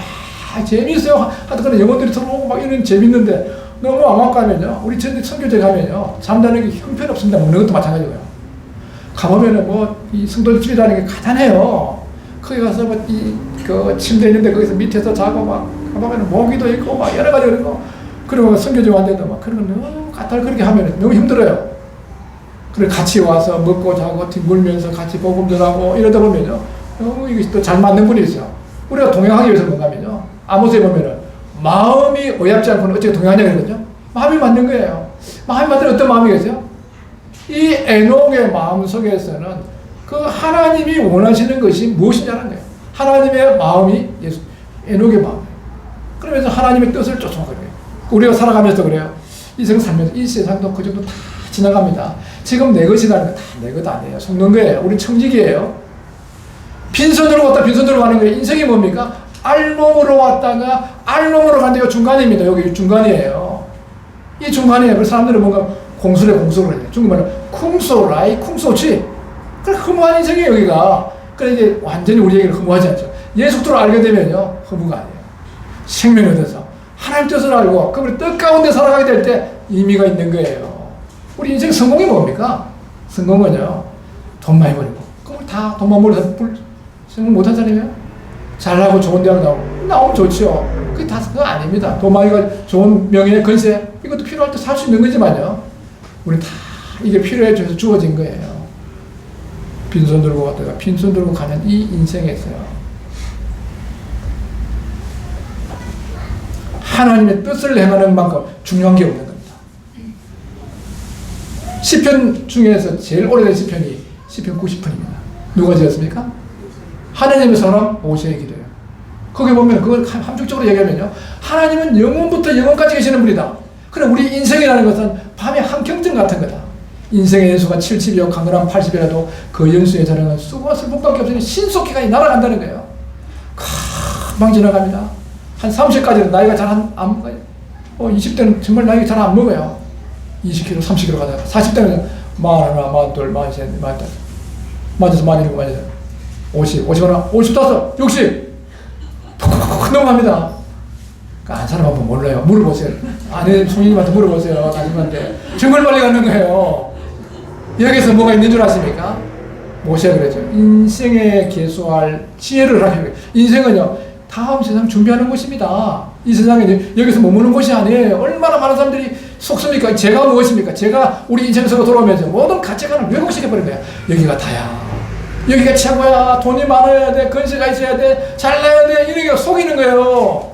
재미있어요. 하여튼 그런 영혼들이 들어오고 막 이런 재밌는데 너무 암막 가면요. 우리 선교제 가면요. 잠자는 게 형편없습니다. 먹는 것도 마찬가지고요. 가보면은 이 성도 집이라는 게 가난해요. 거기 가서 그 침대 있는데 거기서 밑에서 자고 막 가보면은 모기도 있고 막 여러 가지 그런 거. 그리고 선교제 왔는데도 막 그런 거 너무 까탈 그렇게 하면은 너무 힘들어요. 그래 같이 와서 먹고 자고 뒹굴면서 같이 복음 전하고 이러다 보면요. 너무 이게 또 잘 맞는 분이 있어요. 우리가 동행하기 위해서 뭔가 하면요. 아모스에 보면은 마음이 어렵지 않고는 어떻게 동행하냐 그러거든요. 마음이 맞는 거예요. 마음이 맞는 어떤 마음이겠어요? 이 에녹의 마음 속에서는 그 하나님이 원하시는 것이 무엇이냐는 거예요. 하나님의 마음이 에녹의 마음이에요. 그러면서 하나님의 뜻을 쫓아가는 거예요. 우리가 살아가면서 그래요. 이 세상 살면서 이 세상도 그 정도 다 지나갑니다. 지금 내 것이라는 건 다 내 것 아니에요. 속는 거예요. 우리 청지기예요. 빈손으로 왔다 빈손으로 가는 거예요. 인생이 뭡니까? 알몸으로 왔다가 알몸으로 간다. 이 중간입니다. 여기 중간이에요. 이 중간이에요. 그래서 사람들은 뭔가 공수를 해요. 중국말은 쿵소라이 쿵소치. 그래 허무한 인생이에요 여기가. 그래 이게 완전히 우리에게는 허무하지 않죠. 예수 그리스도를 알게 되면요 허무가 아니에요. 생명을 얻어서 하나님 뜻을 알고 그분의 뜻 가운데 살아가게 될 때 의미가 있는 거예요. 우리 인생 성공이 뭡니까? 성공은요 돈 많이 벌고 그걸 다 돈만 벌어서 성공 못한 사람이에요? 잘나고 좋은 대학 나오면 좋죠. 그거 아닙니다. 돈 많이 가지고 좋은 명예 건세 이것도 필요할 때 살 수 있는 거지만요 우리 다 이게 필요해 줘서 주어진 거예요. 빈손 들고 갔다가 빈손 들고 가는 이 인생에서요. 하나님의 뜻을 행하는 만큼 중요한 게 없는 겁니다. 시편 중에서 제일 오래된 시편이 시편 90편입니다. 누가 지었습니까? 하나님의 사람 모세의 기도예요. 거기 보면 그걸 함축적으로 얘기하면요. 하나님은 영원부터 영원까지 계시는 분이다. 그럼 우리 인생이라는 것은 밤의 한경증 같은 거다. 인생의 연수가 70이요 강건한 80이라도 그 연수의 자랑은 수고와 슬픔밖에 없으니 신속히까지 날아간다는 거예요. 금방 지나갑니다. 한 30까지는 나이가 잘 안 먹어요. 20대는 정말 나이가 잘 안 먹어요. 20kg, 30kg 가다가 40대는 41, 42, 43, 44, 46, 47, 50, 51, 55, 60 푹 넘어갑니다. 안 사람한테 몰라요. 물어보세요. 아내 총리님한테 물어보세요. 아줌마한테 정말 빨리 가는 거예요. 여기서 뭐가 있는 줄 아십니까? 모세가 그랬죠. 인생에 계수할 지혜를 하셔야 인생은요, 다음 세상 준비하는 곳입니다. 이 세상에 여기서 머무는 곳이 아니에요. 얼마나 많은 사람들이 속습니까? 제가 무엇입니까? 제가 우리 인생에서 돌아오면서 모든 가치관을 왜곡시켜버린 거야. 여기가 다야. 여기가 최고야. 돈이 많아야 돼. 건세가 있어야 돼. 잘나야 돼. 이런 게 속이는 거예요.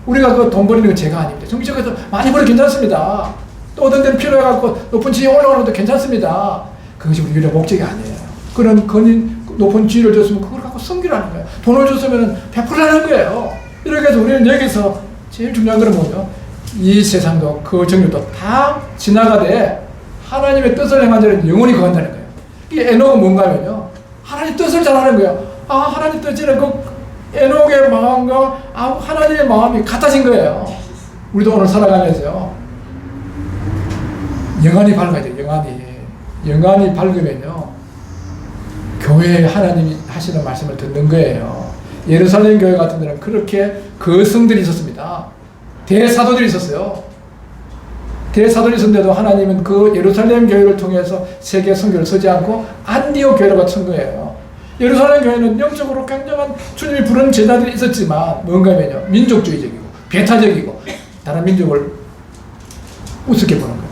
우리가 그 돈 버리는 건 죄가 아닙니다. 정치적으로 많이 벌어 괜찮습니다. 또 어떤 데는 필요해갖고 높은 지위에 올라가는 것도 괜찮습니다. 그것이 우리 유일한 목적이 아니에요. 그런 높은 지위를 줬으면 그걸 갖고 섬기라는 거예요. 돈을 줬으면 베풀라는 거예요. 이렇게 해서 우리는 여기서 제일 중요한 건 뭐죠? 이 세상도 그 정류도 다 지나가되 하나님의 뜻을 행한 자는 영원히 거한다는 거예요. 이 에녹은 뭔가 하면요, 하나님 뜻을 잘하는 거예요. 하나님 뜻이는 그 에녹의 마음과 하나님의 마음이 같아진 거예요. 우리도 오늘 살아가면서요, 영안이 밝아야 돼요. 영안이 밝으면요, 교회에 하나님이 하시는 말씀을 듣는 거예요. 예루살렘 교회 같은 데는 그렇게 거성들이 있었습니다. 대사도들이 있었어요. 대사도들이 있었는데도 하나님은 그 예루살렘 교회를 통해서 세계 선교를 서지 않고 안디옥 교회로 바친 거예요. 예루살렘 교회는 영적으로 굉장한 주님이 부른 제자들이 있었지만 뭔가 하면요, 민족주의적이고 배타적이고 다른 민족을 우습게 보는 거예요.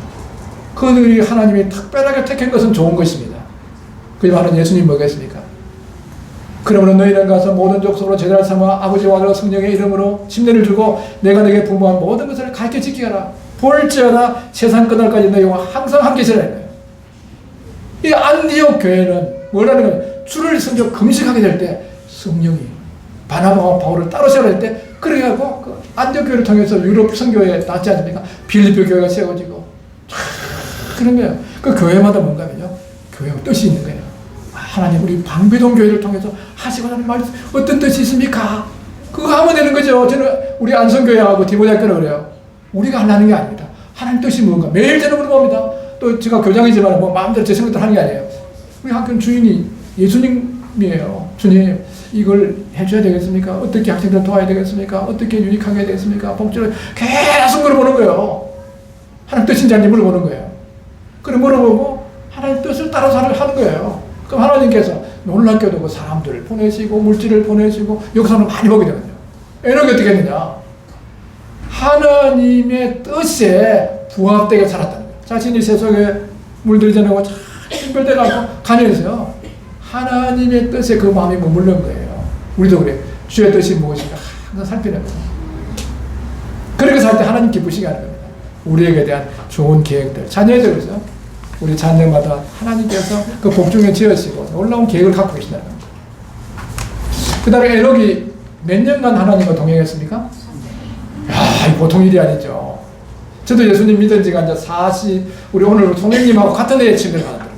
그들이 하나님이 특별하게 택한 것은 좋은 것입니다. 그게 바로 예수님 뭐겠습니까? 그러므로 너희는 가서 모든 족속으로 제자를 삼아 아버지와 아들과 성령의 이름으로 침례를 주고 내가 너에게 분부한 모든 것을 가르쳐 지키라. 볼지어다 세상 끝날까지 너희와 항상 함께 있으라. 이 안디옥 교회는 뭐라는 거예요? 주를 섬겨 금식하게 될 때 성령이 바나바와 바울을 따로 세워야 될 때, 그렇게 하고 그 안디옥 교회를 통해서 유럽 선교에 낫지 않습니까? 빌립보 교회가 세워지고 그런 거예요. 그 교회마다 뭔가 하면요, 교회가 뜻이 있는 거예요. 하나님 우리 방배동 교회를 통해서 하시고자 하는 말이 어떤 뜻이 있습니까? 그거 하면 되는 거죠. 저는 우리 안성교회하고 디모데학교는 그래요. 우리가 하려는 게 아닙니다. 하나님 뜻이 뭔가 매일 저는 물어봅니다. 또 제가 교장이지만 뭐 마음대로 제 생각대로 하는 게 아니에요. 우리 학교는 주인이 예수님이에요. 주님, 이걸 해줘야 되겠습니까? 어떻게 학생들 도와야 되겠습니까? 어떻게 유익하게 되겠습니까? 복지를 계속 물어보는 거예요. 하나님 뜻인지 아닌지 물어보는 거예요. 그래 물어보고 하나님 뜻을 따라서 하는 거예요. 그럼 하나님께서 놀랍게도 그 사람들을 보내시고 물질을 보내시고 역사를 많이 보게 되거든요. 에녹이 어떻게 했느냐? 하나님의 뜻에 부합되게 살았다는 거예요. 자신이 세속에 물들이지 않고 잘 신별돼가고 가녀해서요, 하나님의 뜻에 그 마음이 머무른 거예요. 우리도 그래. 주의 뜻이 무엇인가 항상 살피는 거예요. 그렇게 살 때 하나님 기쁘시게 하는 겁니다. 우리에게 대한 좋은 계획들, 자녀들 그래서 우리 자녀마다 하나님께서 그 복중에 지으시고 놀라운 계획을 갖고 계신다는 겁니다. 그 다음에 에녹이 몇 년간 하나님과 동행했습니까? 야, 이 보통 일이 아니죠. 저도 예수님 믿은 지가 이제 우리 오늘 송행님하고 같은 해에 침례를 받았더라고요.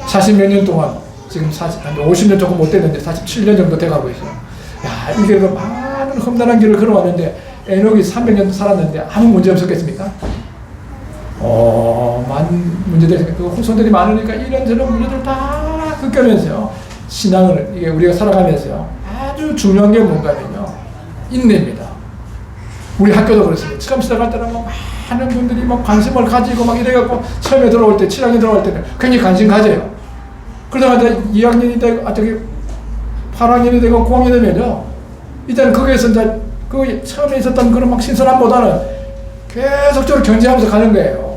40몇 년 동안, 지금 50년 조금 못 됐는데 47년 정도 돼가고 있어요. 야, 이게 그 많은 험난한 길을 걸어왔는데 에녹이 300년 살았는데 아무 문제 없었겠습니까? 많은 문제들이, 그 후손들이 많으니까 이런저런 문제들 다 겪으면서요, 신앙을, 이게 우리가 살아가면서요, 아주 중요한 게 뭔가면요, 인내입니다. 우리 학교도 그렇습니다. 처음 시작할 때는 뭐 많은 분들이 막 관심을 가지고 막 이래갖고 처음에 들어올 때, 7학년 들어올 때는 굉장히 관심 가져요. 그러다가 2학년이 되고, 저기 8학년이 되고 9학년이 되면요, 이제는 거기에서 이제 그 처음에 있었던 그런 막 신선함보다는 계속적으로 견제하면서 가는 거예요.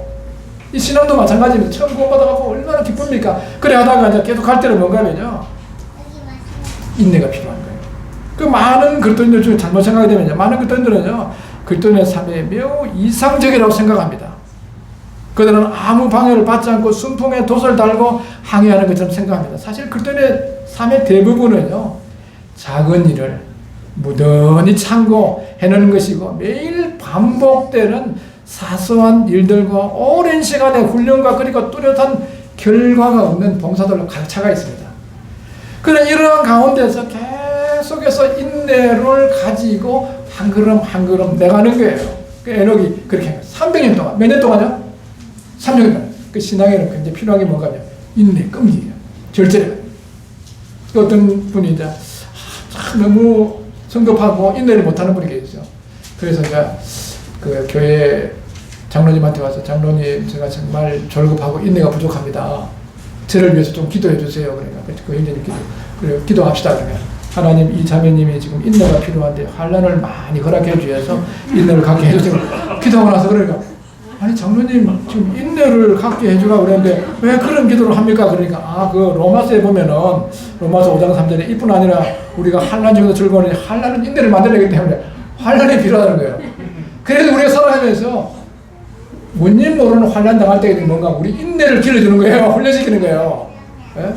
이 신앙도 마찬가지입니다. 처음 구원받아갖고 얼마나 기쁩니까? 그래 하다가 이제 계속 갈 때는 뭔가 하면요, 인내가 필요한 거예요. 그 많은 그리스도인들 중에 잘못 생각하게 되면요, 많은 그리스도인들은요, 그리스도인의 삶이 매우 이상적이라고 생각합니다. 그들은 아무 방해를 받지 않고 순풍에 돛을 달고 항해하는 것처럼 생각합니다. 사실 그리스도인의 삶의 대부분은요, 작은 일을 무던히 참고 해내는 것이고 매일 반복되는 사소한 일들과 오랜 시간의 훈련과 그리고 뚜렷한 결과가 없는 봉사들로 가득 차가 있습니다. 그런 이러한 가운데서 계속해서 인내를 가지고 한 걸음 한 걸음 내가는 거예요. 그 에녹이 그렇게 한 거예요. 300년 동안. 몇 년 동안요? 3년 동안. 그 신앙에는 굉장히 필요한 게 뭔가요? 인내, 끈기예요. 절제예요. 어떤 분이 이제 너무 성급하고 인내를 못하는 분이 계시죠. 그래서 제가 그 교회 장로님한테 와서, 장로님, 제가 정말 졸급하고 인내가 부족합니다. 저를 위해서 좀 기도해 주세요. 그러니까 그 형제님 그래 기도합시다. 그러면 하나님 이 자매님이 지금 인내가 필요한데 환난을 많이 허락해 주셔서 인내를 갖게 해주세요. 기도하고 나서 그러니까 아니 장로님 지금 인내를 갖게 해주라 그랬는데 왜 그런 기도를 합니까? 그러니까 그 로마서에 보면은 로마서 5장 3절에 이뿐 아니라 우리가 환난 중에서 즐거우니 환난은 인내를 만들어내기 때문에 환난이 필요하다는 거예요. 그래서 우리가 살아가면서 뭔지 모르는 환난 당할 때가 뭔가 우리 인내를 길러주는 거예요. 훈련시키는 거예요. 예?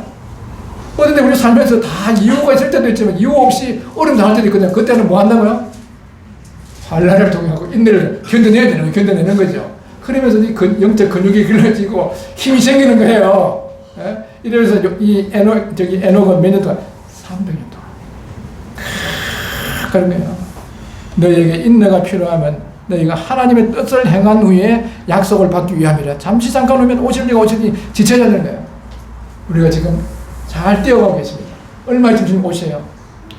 그런데 우리 살면서 다 이유가 있을 때도 있지만 이유 없이 어려움 당할 때도 있거든요. 그때는 뭐 한다고요? 환난을 통해 인내를 견뎌내는 거죠. 그러면서 이 영적 근육이 길러지고 힘이 생기는 거예요. 예? 이래서 이 에녹은 몇 년 동안? 300년 동안. 그런 거예요. 너에게 인내가 필요하면 너희가 하나님의 뜻을 행한 후에 약속을 받기 위함이라. 잠시 잠깐 오면 오실니 지쳐야 되는 거예요. 우리가 지금 잘 뛰어가고 계십니다. 얼마쯤 주님 오세요.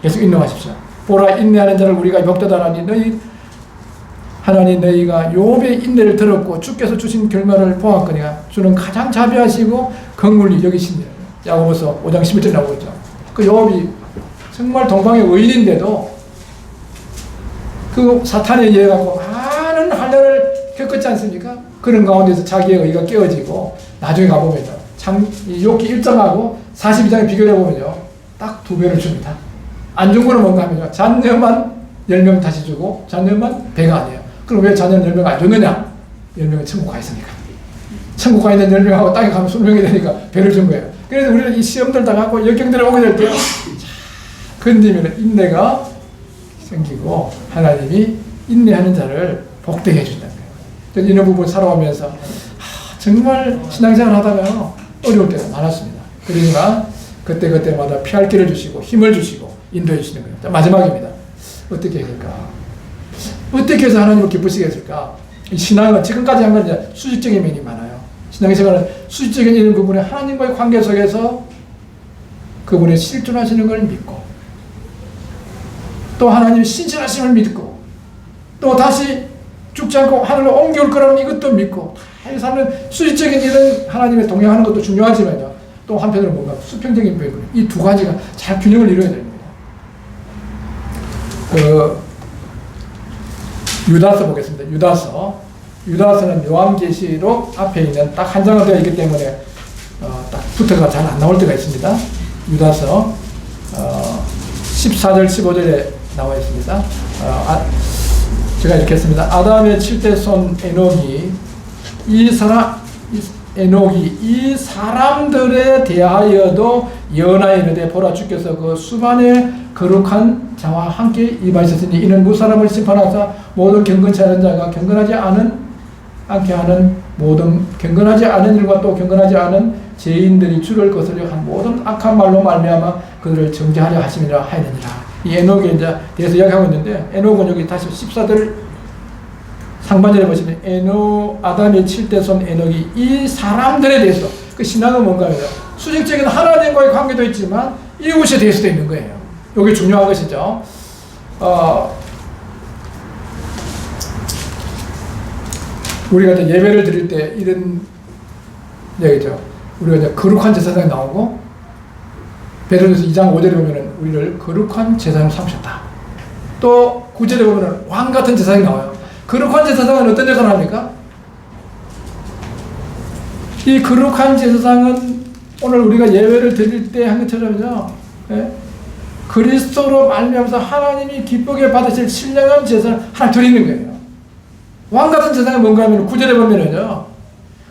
계속 인내하십시오. 보라 인내하는 자를 우리가 복되다라니 하나님 너희가 욥의 인내를 들었고 주께서 주신 결말을 보았거니와 주는 가장 자비하시고 긍휼히 여기시니라. 야고보서 5장 11절 나오고 있죠. 그 욥이 정말 동방의 의인인데도 그 사탄에 의해 갖고 많은 환난을 겪었지 않습니까? 그런 가운데서 자기의 의가 깨어지고 나중에 가보면요. 욥기 1장하고 42장에 비교해 보면요. 딱 2배를 줍니다. 안 준 거는 뭔가 하면요. 자녀만 10명 다시 주고 자녀만 배가 아니에요. 그럼 왜 자녀는 10명 안 줬느냐? 10명은 천국 가 있으니까. 천국 가 있는 10명하고 땅에 가면 20명이 되니까 배를 준 거예요. 그래서 우리는 이 시험들 당하고 역경들을 오게 될 때 근디면 인내가 생기고 하나님이 인내하는 자를 복되게 해준다는 거예요. 저는 이런 부분 살아오면서 정말 신앙생활 하다가 어려울 때가 많았습니다. 그러나 그때마다 피할 길을 주시고 힘을 주시고 인도해 주시는 거예요. 자, 마지막입니다. 어떻게 해야 될까? 어떻게 해서 하나님을 기쁘시게 했을까? 이 신앙은 지금까지 한 건 이제 수직적인 면이 많아요. 신앙생활은 수직적인 이런 부분에 하나님과의 관계 속에서 그분의 실존하시는 걸 믿고 또 하나님의 신실하심을 믿고 또 다시 죽지 않고 하늘로 옮겨올 거라는 이것도 믿고 다 사는 수직적인 이런 하나님의 동행하는 것도 중요하지만요. 또 한편으로 뭔가 수평적인 부분 이 두 가지가 잘 균형을 이루어야 됩니다. 유다서 보겠습니다. 유다서는 요한계시록 앞에 있는 딱 한 장으로 되어 있기 때문에 딱 붙어가 잘 안 나올 때가 있습니다. 유다서 14절 15절에 나와 있습니다. 제가 이렇게 했습니다. 아담의 7대 손 에녹이 이 사람들에 대하여도 연하에 이르되 보라 주께서 그 수많은 거룩한 자와 함께 임하셨으니 이는 무사람을 심판하사 모든 경건치 않은 자가 경건하지 않게 하는 모든 경건하지 않은 일과 또 경건하지 않은 죄인들이 주를 거스려 한 모든 악한 말로 말미암아 그들을 정죄하려 하심이라 하였느니라. 이 에녹에 이제 대해서 이야기하고 있는데 에녹은 여기 다시 14절 상반절에 보시면 아담의 7대 손 에녹이 이 사람들에 대해서 그 신앙은 뭔가 하면 수직적인 하나님과의 관계도 있지만 이웃에 대해서도 있는 거예요. 여기 중요한 것이죠. 우리가 이제 예배를 드릴 때 이런 얘기죠. 우리가 이제 거룩한 제사장이 나오고 베드로전서 2장 5절에 보면은 우리를 거룩한 제사장으로 삼으셨다. 또 9절에 보면은 왕 같은 제사장이 나와요. 거룩한 제사장은 어떤 제사를 합니까? 이 거룩한 제사장은 오늘 우리가 예배를 드릴 때 한 것처럼요. 예? 그리스도로 말미암아서 하나님이 기쁘게 받으실 신령한 제사를 하나 드리는 거예요. 왕 같은 제사장은 뭔가 하면 9절에 보면은요.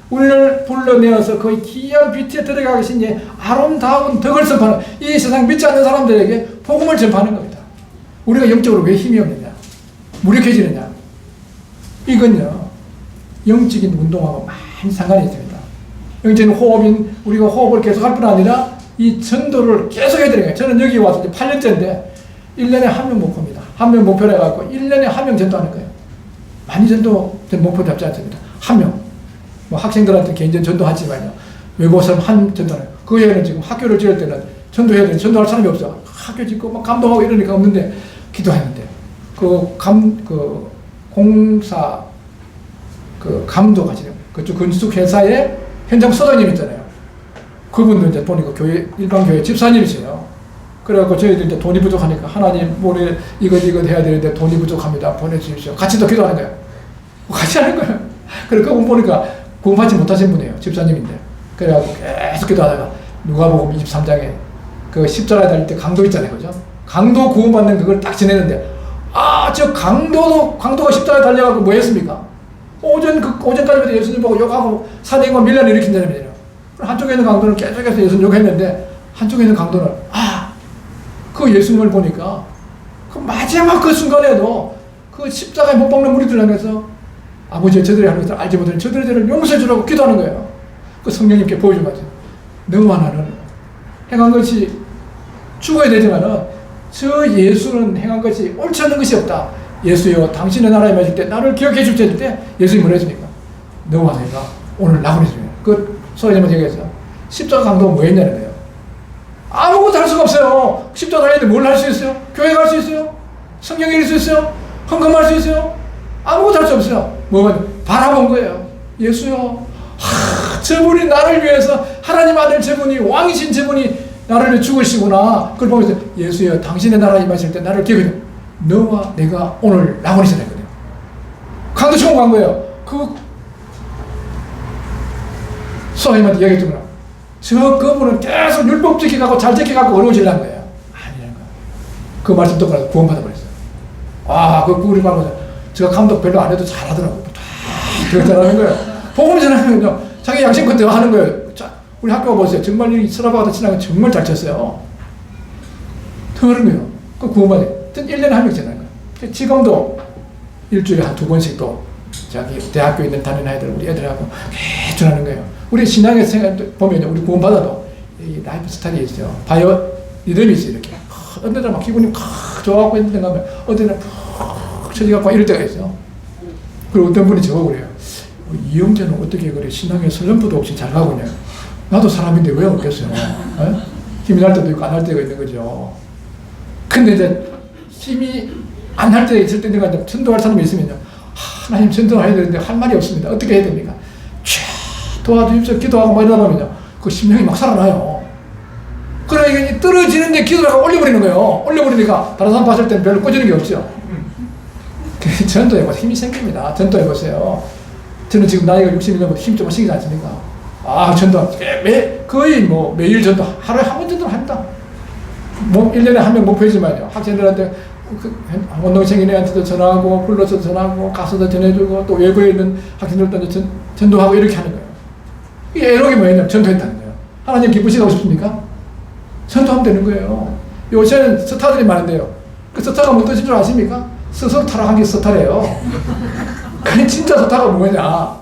우리를 불러내어서 거의 기이한 빛에 들어가 계신 이 아름다운 덕을 선포하는 이 세상 믿지 않는 사람들에게 복음을 전파하는 겁니다. 우리가 영적으로 왜 힘이 없느냐? 무력해지느냐? 이건요. 영적인 운동하고 많이 상관이 있습니다. 영적인 호흡인 우리가 호흡을 계속할 뿐 아니라 이 전도를 계속 해야 되는 거예요. 저는 여기 와서 이제 8년째인데 1년에 한 명 목표입니다. 한 명 목표를 해갖고 1년에 한 명 전도하는 거예요. 많이 전도된 목표 잡지 않습니다. 한 명. 뭐 학생들한테 개인전 전도하지만요. 외국 사람 한 전도는 그 외에는 지금 학교를 지을 때는 전도해야 되는데 전도할 사람이 없어. 학교 짓고 막 감동하고 이러니까 없는데 기도했는데 공사 감독하시는 그쪽 건축 회사에 현장 소장님 있잖아요. 그분도 이제 보니까 교회, 일반 교회 집사님이세요. 그래갖고 저희들 이제 돈이 부족하니까 하나님 올해 이것 해야 되는데 돈이 부족합니다. 보내주십시오. 같이 또 기도하는 거예요. 같이 하는 거예요. 그래서 그분 보니까 구원받지 못하신 분이에요. 집사님인데. 그래갖고 계속 기도하다가 누가복음 23장에 그 십자가에 달릴 때 강도 있잖아요. 그죠? 강도 구원받는 그걸 딱 지내는데 저 강도가 십자가에 달려가고 뭐 했습니까? 오전까지 예수님 보고 욕하고 사대행과 밀란을 일으킨 사람이에요. 한쪽에 있는 강도는 계속해서 예수님 욕했는데 한쪽에 있는 강도는 그 예수님을 보니까 그 마지막 그 순간에도 그 십자가에 못 박는 무리들 향해서 아버지 저들이 하는 것을 알지 못하는 저들의 죄를 용서해 주라고 기도하는 거예요. 그 성령님께 보여준 거죠. 너와 나는 행한 것이 죽어야 되지만은 저 예수는 행한 것이 옳지 않는 것이 없다. 예수여 당신의 나라에 맞을 때 나를 기억해 줄 때 예수님이 뭐라 했습니까? 너와 내가 오늘 낙원에 있으면 그 소리님한테 얘기했어. 십자가 강도가 뭐 했냐는 거예요. 아무것도 할 수가 없어요. 십자가 달리는데 뭘 할 수 있어요? 교회 갈 수 있어요? 성경 읽을 수 있어요? 헌금할 수 있어요? 아무것도 할 수 없어요. 뭐가 바라본 거예요. 예수요. 저분이 나를 위해서 하나님 아들 저분이 왕이신 저분이 나를 위해 죽으시구나. 그걸 보면서 예수여 당신의 나라 임하실 때 나를 기억해. 너와 내가 오늘 낙원에 있어야 되거든요. 강도 처음 간 거예요. 그 소아님한테 이야기했더구나. 그분은 계속 율법 지켜가고 잘 지켜가고 어려워지려는 거예요. 아니라는 거예요. 그 말씀 듣고 구원받아 버렸어요. 그 우리 말고 제가 감독 별로 안 해도 잘하더라고요. 다 잘하는 거예요. 복음 전하면요. 자기 양심껏 하는 거예요. 자, 우리 학교 보세요. 정말 이 스라바가 친하게 정말 잘 쳤어요. 더 그런 거예요. 그 구원받아요. 1년에 한 명씩 전하는 거예요. 지금도 일주일에 한 2번씩 또 자기 대학교에 있는 다른 아이들 우리 애들하고 계속 하는 거예요. 우리 신앙의 생활 보면 우리 구원받아도 이 라이프 스타일이 있어요. 바이오 리듬이 있어요. 이렇게 어떤 데는 막 기분이 좋아하고 있는 데 가면 어떤 데는 푹 처지갖고 이럴 때가 있어요. 그리고 어떤 분이 저거 그래요. 이영재는 어떻게 그래 신앙의 슬럼프도 없이 잘 가고 있냐. 나도 사람인데 왜 없겠어요. 힘이 날 때도 있고 안 할 때가 있는 거죠. 근데 이제 힘이 안 할 때 있을 때 내가 전도할 사람이 있으면요. 하나님 전도해야 되는데 할 말이 없습니다. 어떻게 해야 됩니까? 도와주십시오. 기도하고 막 이러다 보면요. 그 심령이 막 살아나요. 그러니까 떨어지는데 기도를 하고 올려버리는 거예요. 올려버리니까 다른 사람 봤을 때는 별로 꺼지는 게 없죠. 전도해보세요. 힘이 생깁니다. 전도해보세요. 저는 지금 나이가 60이면부터 힘 좀 생기지 않습니까? 전도 거의 매일 전도 하루에 한 번 정도는 합니다. 1년에 한 명 목표이지만요. 학생들한테 원동생이네한테도 전화하고 불러서 전화하고 가서도 전해주고 또 외부에 있는 학생들도 전도하고 이렇게 하는 거예요. 이 애록이 뭐였냐면 전도했다는 거예요. 하나님 기쁘시고 싶습니까? 전도하면 되는 거예요. 요새는 스타들이 많은데요. 그 스타가 뭔 뜻인 줄 아십니까? 스스로 타락한 게 스타래요. 그 진짜 스타가 뭐냐?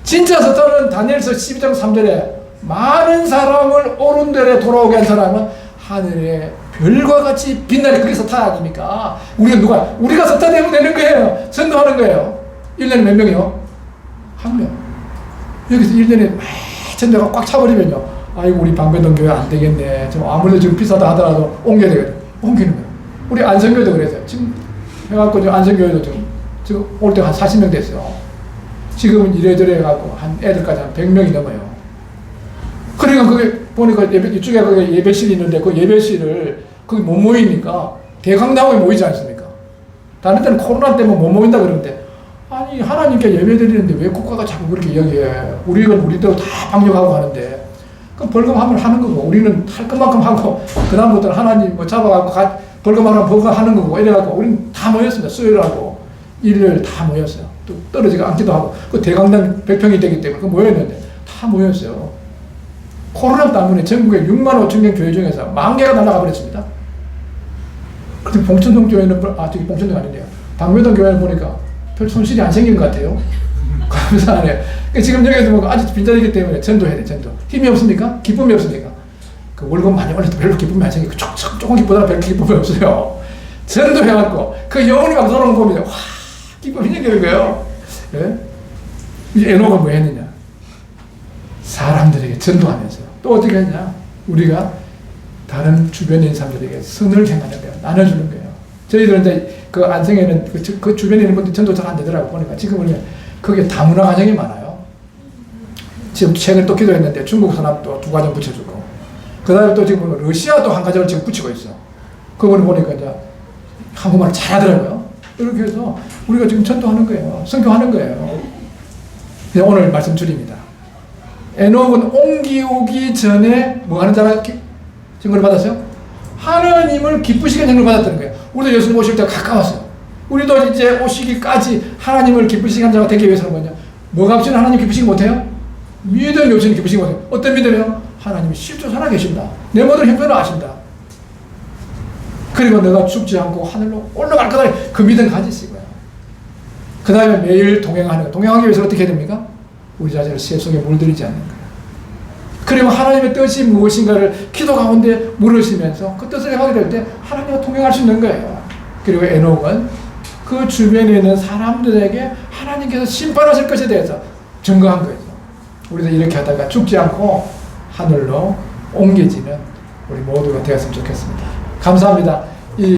진짜 스타는 다니엘서 12장 3절에 많은 사람을 옳은 데에 돌아오게 한 사람은 하늘에 별과 같이 빛나는 그게 스타 아닙니까? 우리가 스타 되면 되는 거예요. 전도하는 거예요. 1년에 몇 명이요? 한 명. 여기서 1년에 전도가 꽉 차버리면요. 아이고, 우리 방배동 교회 안 되겠네. 아무래도 지금 비싸다 하더라도 옮겨야 되거든. 옮기는 거예요. 우리 안성교회도 그랬어요. 지금 해갖고 안성교회도 지금 올 때 한 40명 됐어요. 지금은 이래저래 해갖고 한 애들까지 한 100명이 넘어요. 그러니까 그게 보니까 이쪽에 예배실이 있는데 그 예배실을 거기 못 모이니까 대강당에 모이지 않습니까? 다른 때는 코로나 때문에 못 모인다 그러는데 아니 하나님께 예배 드리는데 왜 국가가 자꾸 그렇게 이야기해. 우리대로 다 방역하고 하는데 그럼 벌금하면 하는 거고 우리는 할 것만큼 하고 그다음부터는 하나님 잡아갖고 벌금하면 벌금하는 거고 이래갖고 우리는 다 모였습니다. 수요일하고 일요일 다 모였어요. 또 떨어지지 않기도 하고 그 대강당 100평이 되기 때문에 그 모였는데 다 모였어요. 코로나 때문에 전국에 6만 5천 개 교회 중에서 10,000개가 날아가 버렸습니다. 근데 봉천동 교회는 저기 봉천동 아닌데요. 방배동 교회를 보니까 별 손실이 안 생긴 것 같아요. 감사하네요. 지금 여기서 뭐 아직 빈자리이기 때문에 전도해야 돼, 전도. 힘이 없습니까? 기쁨이 없습니까? 그 월급 많이 올려도 별로 기쁨이 안 생기고 조금 기쁘다가 별로 기쁨이 없어요. 전도해갖고 그 영혼이 막 돌아오는 거 보면 와 기쁨이 생기는 거예요. 예? 이제 에노가 뭐 했느냐? 사람들에게 전도하면서 또 어떻게 했냐? 우리가 다른 주변에 있는 사람들에게 선을 행하는 거예요. 나눠주는 거예요. 저희들은 이제 그 안성에는 그 주변에 있는 분들 전도 잘 안 되더라고 보니까 지금은 거기에 다문화 가정이 많아요. 지금 최근에 또 기도했는데 중국 사람 또 두 가정 붙여주고, 그 다음에 또 지금 러시아도 한 가정을 지금 붙이고 있어. 그걸 보니까 이제 한국말을 잘하더라고요. 이렇게 해서 우리가 지금 전도하는 거예요. 선교하는 거예요. 그냥 오늘 말씀 줄입니다. 에녹은 옮기오기 전에 뭐 하는 자가 증거를 받았어요? 하나님을 기쁘시게 증거를 받았다는 거예요. 우리도 예수님 오실 때가 가까웠어요. 우리도 이제 오시기까지 하나님을 기쁘시게 하는 자가 되기 위해서는 뭐냐? 뭐가 없이는 하나님 기쁘시게 못해요? 믿음이 없이는 기쁘시게 못해요. 어떤 믿음이요? 하나님이 실제 살아계신다. 내 모든 형편을 아신다. 그리고 내가 죽지 않고 하늘로 올라갈 거다. 그 믿음 가지시고요. 그 다음에 매일 동행하는 거. 동행하기 위해서 어떻게 해야 됩니까? 우리 자신을 새 속에 물들이지 않는 거예요. 그리고 하나님의 뜻이 무엇인가를 기도 가운데 물으시면서 그 뜻을 하게 될 때 하나님과 동행할 수 있는 거예요. 그리고 에녹은 그 주변에 있는 사람들에게 하나님께서 심판하실 것에 대해서 증거한 거예요. 우리도 이렇게 하다가 죽지 않고 하늘로 옮겨지는 우리 모두가 되었으면 좋겠습니다. 감사합니다.